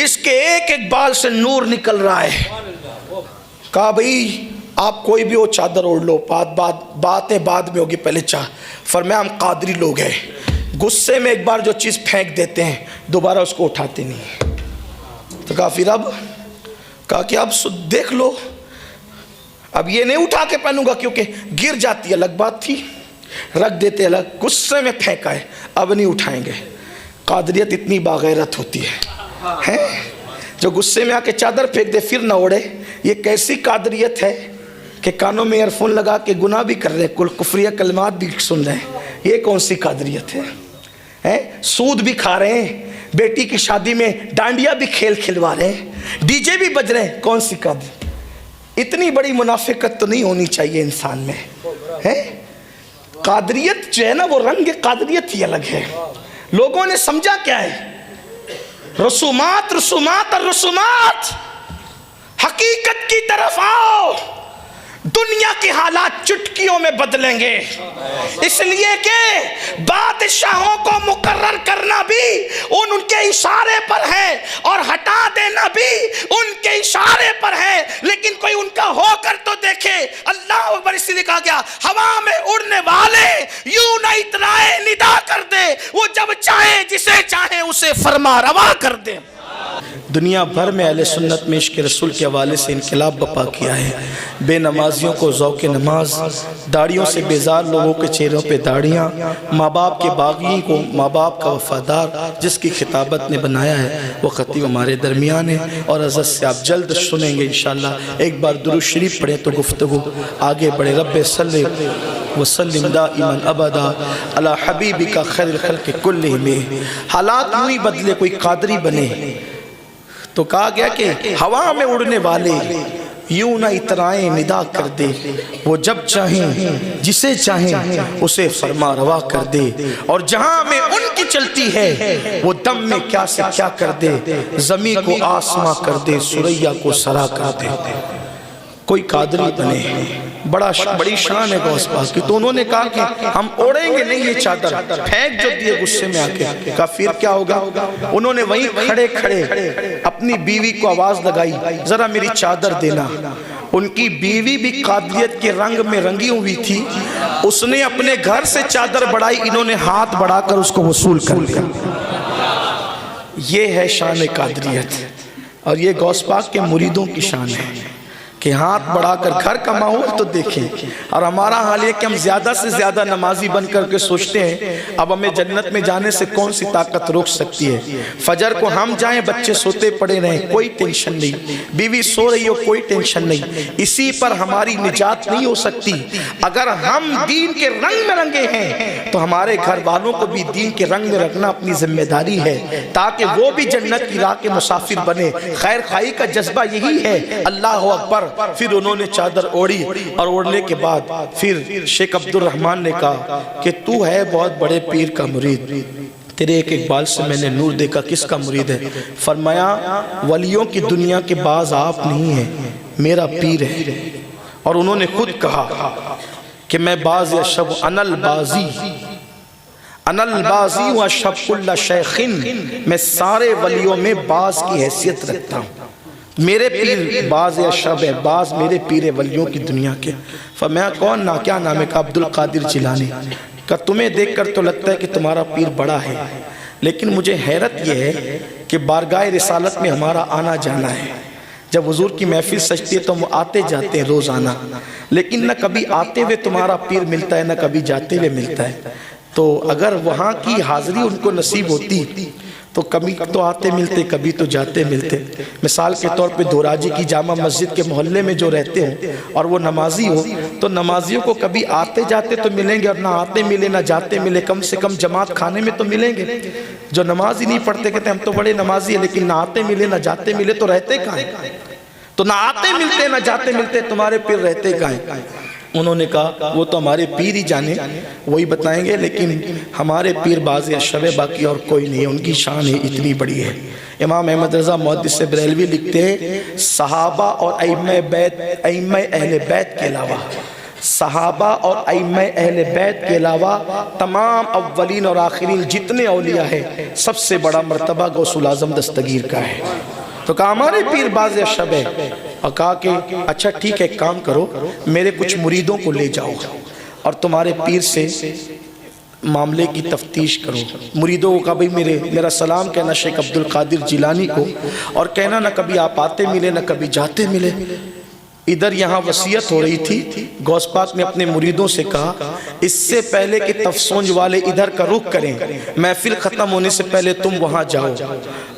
اس کے ایک ایک بال سے نور نکل رہا ہے۔ کہا بھئی آپ کوئی بھی ہو چادر اوڑھ لو، باتیں بعد میں ہوگی، پہلے فرمایا ہم قادری لوگ ہیں، غصے میں ایک بار جو چیز پھینک دیتے ہیں دوبارہ اس کو اٹھاتے نہیں۔ تو کہا پھر اب کہا کہ اب دیکھ لو، اب یہ نہیں اٹھا کے پہنوں گا کیونکہ گر جاتی، الگ بات تھی، رکھ دیتے الگ، غصے میں پھینکا ہے، اب نہیں اٹھائیں گے۔ قادریت اتنی باغیرت ہوتی ہے جو غصے میں آ کے چادر پھینک دے پھر نہ اوڑے۔ یہ کیسی قادریت ہے کہ کانوں میں ایئر فون لگا کے گناہ بھی کر رہے ہیں، کفریہ کلمات بھی سن رہے ہیں۔ یہ کون سی قادریت ہے؟ سود بھی کھا رہے ہیں، بیٹی کی شادی میں ڈانڈیا بھی کھلوا رہے ہیں، ڈی جے بھی بج رہے ہیں، کون سی قادریت؟ اتنی بڑی منافقت تو نہیں ہونی چاہیے انسان میں۔ قادریت جو ہے نا، وہ رنگ قادریت ہی الگ ہے۔ لوگوں نے سمجھا کیا ہے؟ رسومات رسومات اور رسومات، حقیقت کی طرف آؤ، دنیا کے حالات چٹکیوں میں بدلیں گے، اس لیے کہ بادشاہوں کو مقرر کرنا بھی ان کے اشارے پر ہے اور ہٹا دینا بھی ان کے اشارے پر ہے، لیکن کوئی ان کا ہو کر تو دیکھے۔ اللہ اکبر، اس لیے کہا گیا ہوا میں اڑنے والے یوں نہ اترائے ندا کر دے، وہ جب چاہے جسے چاہے اسے فرما روا کر دے۔ دنیا بھر میں اہل سنت میں عشق رسول کے حوالے سے انقلاب بپا کیا ہے۔ بے نمازیوں کو ذوق نماز، داڑیوں سے بیزار لوگوں کے چہروں پہ داڑیاں، ماں باپ کے باغی کو ماں باپ کا وفادار جس کی خطابت نے بنایا ہے وہ خطیب ہمارے درمیان ہے، اور عزت سے آپ جلد سنیں گے انشاءاللہ۔ ایک بار درود شریف پڑھیں تو گفتگو آگے بڑھے۔ رب صلی وسلم دائما ابدا علی حبیبک خیر الخلق کلہم۔ حالات یوں ہی بدلے، کوئی قادری بنے تو کہا گیا کہ ہوا میں اڑنے والے یوں نہ اترائیں ندا کر دے، وہ جب چاہیں جسے چاہیں اسے فرما روا کر دے، اور جہاں میں ان کی چلتی ہے وہ دم میں کیا سے کیا کر دے، زمین کو آسماں کر دے، سریا کو سرا کر دے۔ کوئی قادری بنے، بڑی شان ہے غوث پاک کی۔ تو انہوں نے کہا کہ ہم اوڑیں گے نہیں یہ چادر، پھینک جو دیے غصے میں آ کے۔ کہا پھر کیا ہوگا؟ انہوں نے وہیں کھڑے کھڑے اپنی بیوی کو آواز لگائی، ذرا میری چادر دینا۔ ان کی بیوی بھی قادریت کے رنگ میں رنگی ہوئی تھی، اس نے اپنے گھر سے چادر بڑھائی، انہوں نے ہاتھ بڑھا کر اس کو وصول کر لیا۔ یہ ہے شان قادریت، اور یہ غوث پاک کے مریدوں کی شان ہے کہ ہاتھ بڑھا کر گھر کا ماحول تو دیکھیں۔ اور ہمارا حال یہ کہ ہم زیادہ سے زیادہ نمازی بن کر کے سوچتے ہیں اب ہمیں جنت میں جانے سے کون سی طاقت روک سکتی ہے۔ فجر کو ہم جائیں، بچے سوتے پڑے رہیں، کوئی ٹینشن نہیں، بیوی سو رہی ہو، کوئی ٹینشن نہیں، اسی پر ہماری نجات نہیں ہو سکتی۔ اگر ہم دین کے رنگ میں رنگے ہیں تو ہمارے گھر والوں کو بھی دین کے رنگ میں رکھنا اپنی ذمہ داری ہے، تاکہ وہ بھی جنت کی راہ کے مسافر بنے۔ خیر خواہی کا جذبہ یہی ہے۔ اللہ اکبر۔ پھر انہوں نے چادر اوڑی، اور اوڑنے کے بعد پھر شیخ عبد الرحمن نے کہا کہ تو ہے بہت بڑے پیر کا مرید، تیرے ایک ایک بال سے میں نے نور دیکھا، کس کا مرید ہے؟ فرمایا ولیوں کی دنیا کے باز آپ نہیں ہیں، میرا پیر ہے۔ اور انہوں نے خود کہا کہ میں باز اشب انا البازی و اشب کل شیخن، میں سارے ولیوں میں باز کی حیثیت رکھتا ہوں۔ میرے پیر باز اشرب ہے، بعض میرے پیر ولیوں کی دنیا کے۔ فرمایا کون نا، کیا نام ہے؟ کہا عبد القادر جیلانی۔ کہ تمہیں دیکھ کر تو لگتا ہے کہ تمہارا پیر بڑا ہے، لیکن مجھے حیرت یہ ہے کہ بارگاہ رسالت میں ہمارا آنا جانا ہے۔ جب حضور کی محفل سجتی ہے تو ہم آتے جاتے ہیں روزانہ، لیکن نہ کبھی آتے ہوئے تمہارا پیر ملتا ہے، نہ کبھی جاتے ہوئے ملتا ہے۔ تو اگر وہاں کی حاضری ان کو نصیب ہوتی تو کبھی تو آتے ملتے، کبھی تو جاتے ملتے۔ مثال کے طور پہ دھوراجی کی جامع مسجد کے محلے میں جو رہتے ہوں اور وہ نمازی ہو، تو نمازیوں کو کبھی آتے جاتے تو ملیں گے، اور نہ آتے ملے نہ جاتے ملے، کم سے کم جماعت کھانے میں تو ملیں گے۔ جو نماز ہی نہیں پڑھتے کہتے ہم تو بڑے نمازی ہیں، لیکن نہ آتے ملے نہ جاتے ملے تو رہتے کہاں ہیں؟ تو نہ آتے ملتے نہ جاتے ملتے، تمہارے پیر رہتے کہاں ہیں؟ انہوں نے کہا وہ تو ہمارے پیر ہی جانے، وہی بتائیں گے، لیکن ہمارے پیر باز اشرف ہے، باقی اور کوئی نہیں ہے، ان کی شان ہے اتنی بڑی ہے۔ امام احمد رضا محدث بریلوی لکھتے ہیں صحابہ اور ائمہ اہل بیت کے علاوہ، صحابہ اور ائمہ اہل بیت کے علاوہ تمام اولین اور آخرین جتنے اولیاء ہیں، سب سے بڑا مرتبہ غوث الاعظم دستگیر کا ہے۔ تو کہا ہمارے پیر باز اشرف ہے، اور کہا کہ اچھا ٹھیک ہے، کام کرو، میرے کچھ مریدوں کو لے جاؤ اور تمہارے پیر سے معاملے کی تفتیش کرو۔ مریدوں کو کہا بھئی میرا سلام کہنا شیخ عبد القادر جیلانی کو، اور کہنا نہ کبھی آپ آتے ملے نہ کبھی جاتے ملے۔ ادھر یہاں وصیت ہو رہی تھی، غوث پاک نے اپنے مریدوں سے کہا اس سے پہلے کہ تفسونج والے ادھر کا رخ کریں، محفل ختم ہونے سے پہلے تم وہاں جاؤ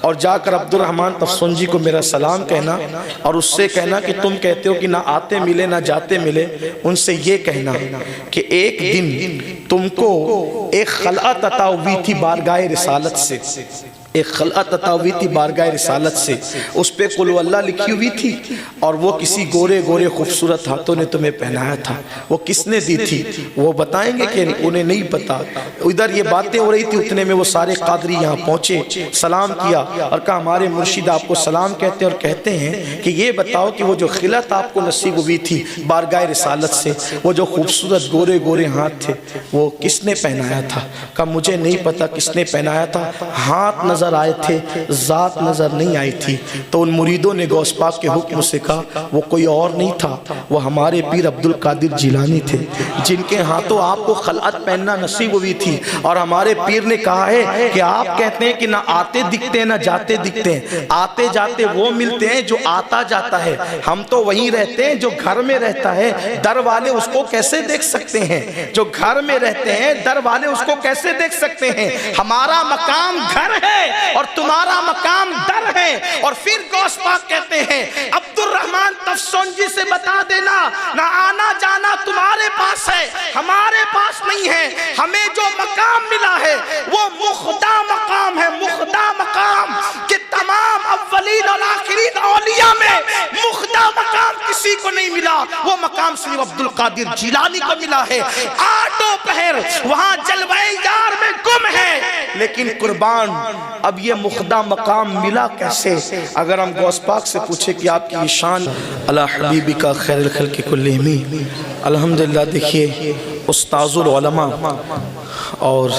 اور جا کر عبد الرحمن تفسونجی کو میرا سلام کہنا، اور اس سے کہنا کہ تم کہتے ہو کہ نہ آتے ملے نہ جاتے ملے، ان سے یہ کہنا کہ ایک دن تم کو ایک خلعت عطا ہوئی تھی بارگاہ رسالت سے، ایک خلعت عطا ہوئی تھی بارگاہ رسالت سے، اس پہ قل اللہ لکھی ہوئی تھی، اور وہ کسی گورے گورے خوبصورت ہاتھوں نے تمہیں پہنایا تھا۔ وہ کس نے دی تھی وہ بتائیں گے کہ انہیں نہیں پتا۔ ادھر یہ باتیں ہو رہی تھی، اتنے میں وہ سارے قادری یہاں پہنچے، سلام کیا اور کہا ہمارے مرشد آپ کو سلام کہتے اور کہتے ہیں کہ یہ بتاؤ کہ وہ جو خلعت آپ کو نصیب ہوئی تھی بارگاہ رسالت سے، وہ جو خوبصورت گورے گورے ہاتھ تھے وہ کس نے پہنایا تھا؟ کہا مجھے نہیں پتا کس نے پہنایا تھا، ہاتھ نظر آئے تھے، ذات نظر نہیں آئی تھی۔ تو ان مریدوں نے غوث پاک کے حکم سے کہا وہ کوئی اور نہیں تھا، وہ ہمارے پیر عبد القادر جیلانی تھے، جن کے ہاتھوں آپ کو خلعت پہننا نصیب ہوئی تھی۔ اور ہمارے پیر نے کہا ہے کہ آپ کہتے ہیں کہ نہ آتے دکھتے ہیں نہ جاتے دکھتے ہیں، آتے جاتے وہ ملتے ہیں جو آتا جاتا ہے، ہم تو وہیں رہتے ہیں جو گھر میں رہتا ہے، در والے اس کو کیسے دیکھ سکتے ہیں؟ جو گھر میں رہتے ہیں در والے اس کو کیسے دیکھ سکتے ہیں؟ ہمارا مقام گھر ہے اور تمہارا مقام در ہے۔ اور پھر غوث پاک کہتے ہیں عبد الرحمن تفسونجی سے بتا دینا نہ آنا جانا تمہارے پاس ہے، ہمارے پاس نہیں ہے، ہمیں جو مقام ملا ہے وہ مخدا مقام ہے، مخدا مقام کہ تمام اولین اور آخرین اولیاء میں مخدا مقام کسی کو نہیں ملا، وہ مقام صرف عبد القادر جیلانی کو ملا ہے۔ آٹھوں پہر وہاں جلوہ یار میں گم ہے، لیکن قربان اب یہ مخدا مقام ملا کیسے؟ اگر ہم غوث پاک سے پوچھے کہ آپ کی شان اللہ حبیبی کا خیر الخلق کلہم، الحمدللہ دیکھیے استاذ العلماء اور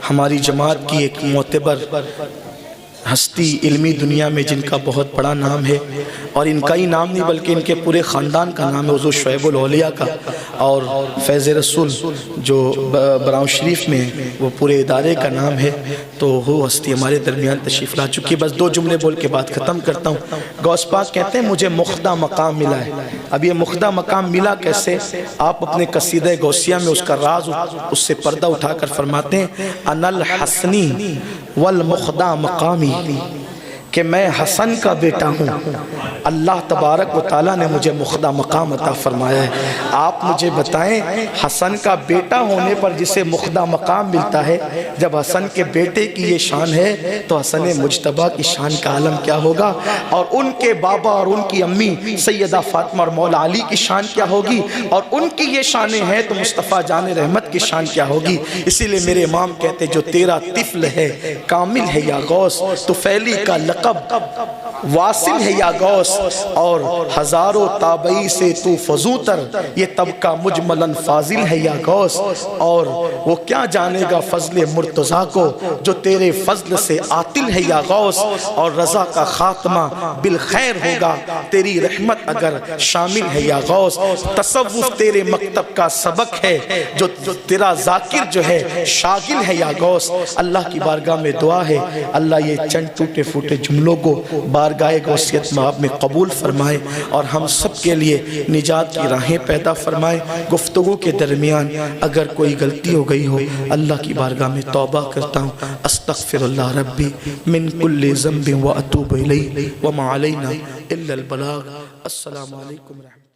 ہماری جماعت کی ایک معتبر ہستی علمی دنیا میں جن کا بہت بڑا نام ہے، اور ان کا ہی نام نہیں بلکہ ان کے پورے خاندان کا نام ہے حضور شعیب الاولیاء کا، اور فیض رسول جو براؤں شریف میں وہ پورے ادارے کا نام ہے، تو وہ ہستی ہمارے درمیان تشریف لا چکی ہے۔ بس دو جملے بول کے بات ختم کرتا ہوں۔ غوث پاک کہتے ہیں مجھے مخدا مقام ملا ہے۔ اب یہ مخدا مقام ملا کیسے؟ آپ اپنے قصیدہ غوثیہ میں اس کا راز اس سے پردہ اٹھا کر فرماتے ہیں انا الحسنی والمخدا مقامی، کہ میں حسن کا بیٹا ہوں، اللہ تبارک و تعالیٰ نے مجھے مخدا مقام عطا فرمایا ہے۔ آپ مجھے بتائیں حسن کا بیٹا ہونے پر جسے مخدا مقام ملتا ہے، جب حسن کے بیٹے کی یہ شان ہے تو حسن مجتبیٰ کی شان کا عالم کیا ہوگا، اور ان کے بابا اور ان کی امی سیدہ فاطمہ اور مولا علی کی شان کیا ہوگی، اور ان کی یہ شانیں ہیں تو مصطفیٰ جان رحمت کی شان کیا ہوگی۔ اسی لئے میرے امام کہتے جو تیرا طفل ہے کامل ہے یا غوث، تو فیلی کا لقب واصل ہے یا غوث، اور ہزاروں تابعی سے تو فضوتر، یہ طبقہ مجملاً فاضل ہے یا غوث، اور وہ کیا جانے گا فضل مرتضیٰ کو جو تیرے فضل سے عاطل ہے یا غوث، اور رضا کا خاتمہ بالخیر ہوگا تیری رحمت اگر شامل ہے یا غوث۔ تصوف تیرے مکتب کا سبق ہے جو تیرا ذاکر جو ہے شاغل ہے یا غوث۔ اللہ کی بارگاہ میں دعا ہے اللہ یہ چند ٹوٹے پھوٹے جملوں کو بارگاہ غوثیت مآب میں قبول فرمائے اور ہم سب کے لیے نجات کی راہیں پیدا فرمائے۔ گفتگو کے درمیان اگر کوئی غلطی ہو گئی ہو اللہ کی بارگاہ میں توبہ کرتا ہوں، استغفر اللہ ربی من کل ذنب و اتوب الیہ وما علینا الا البلاغ۔ السلام علیکم ورحمۃ اللہ۔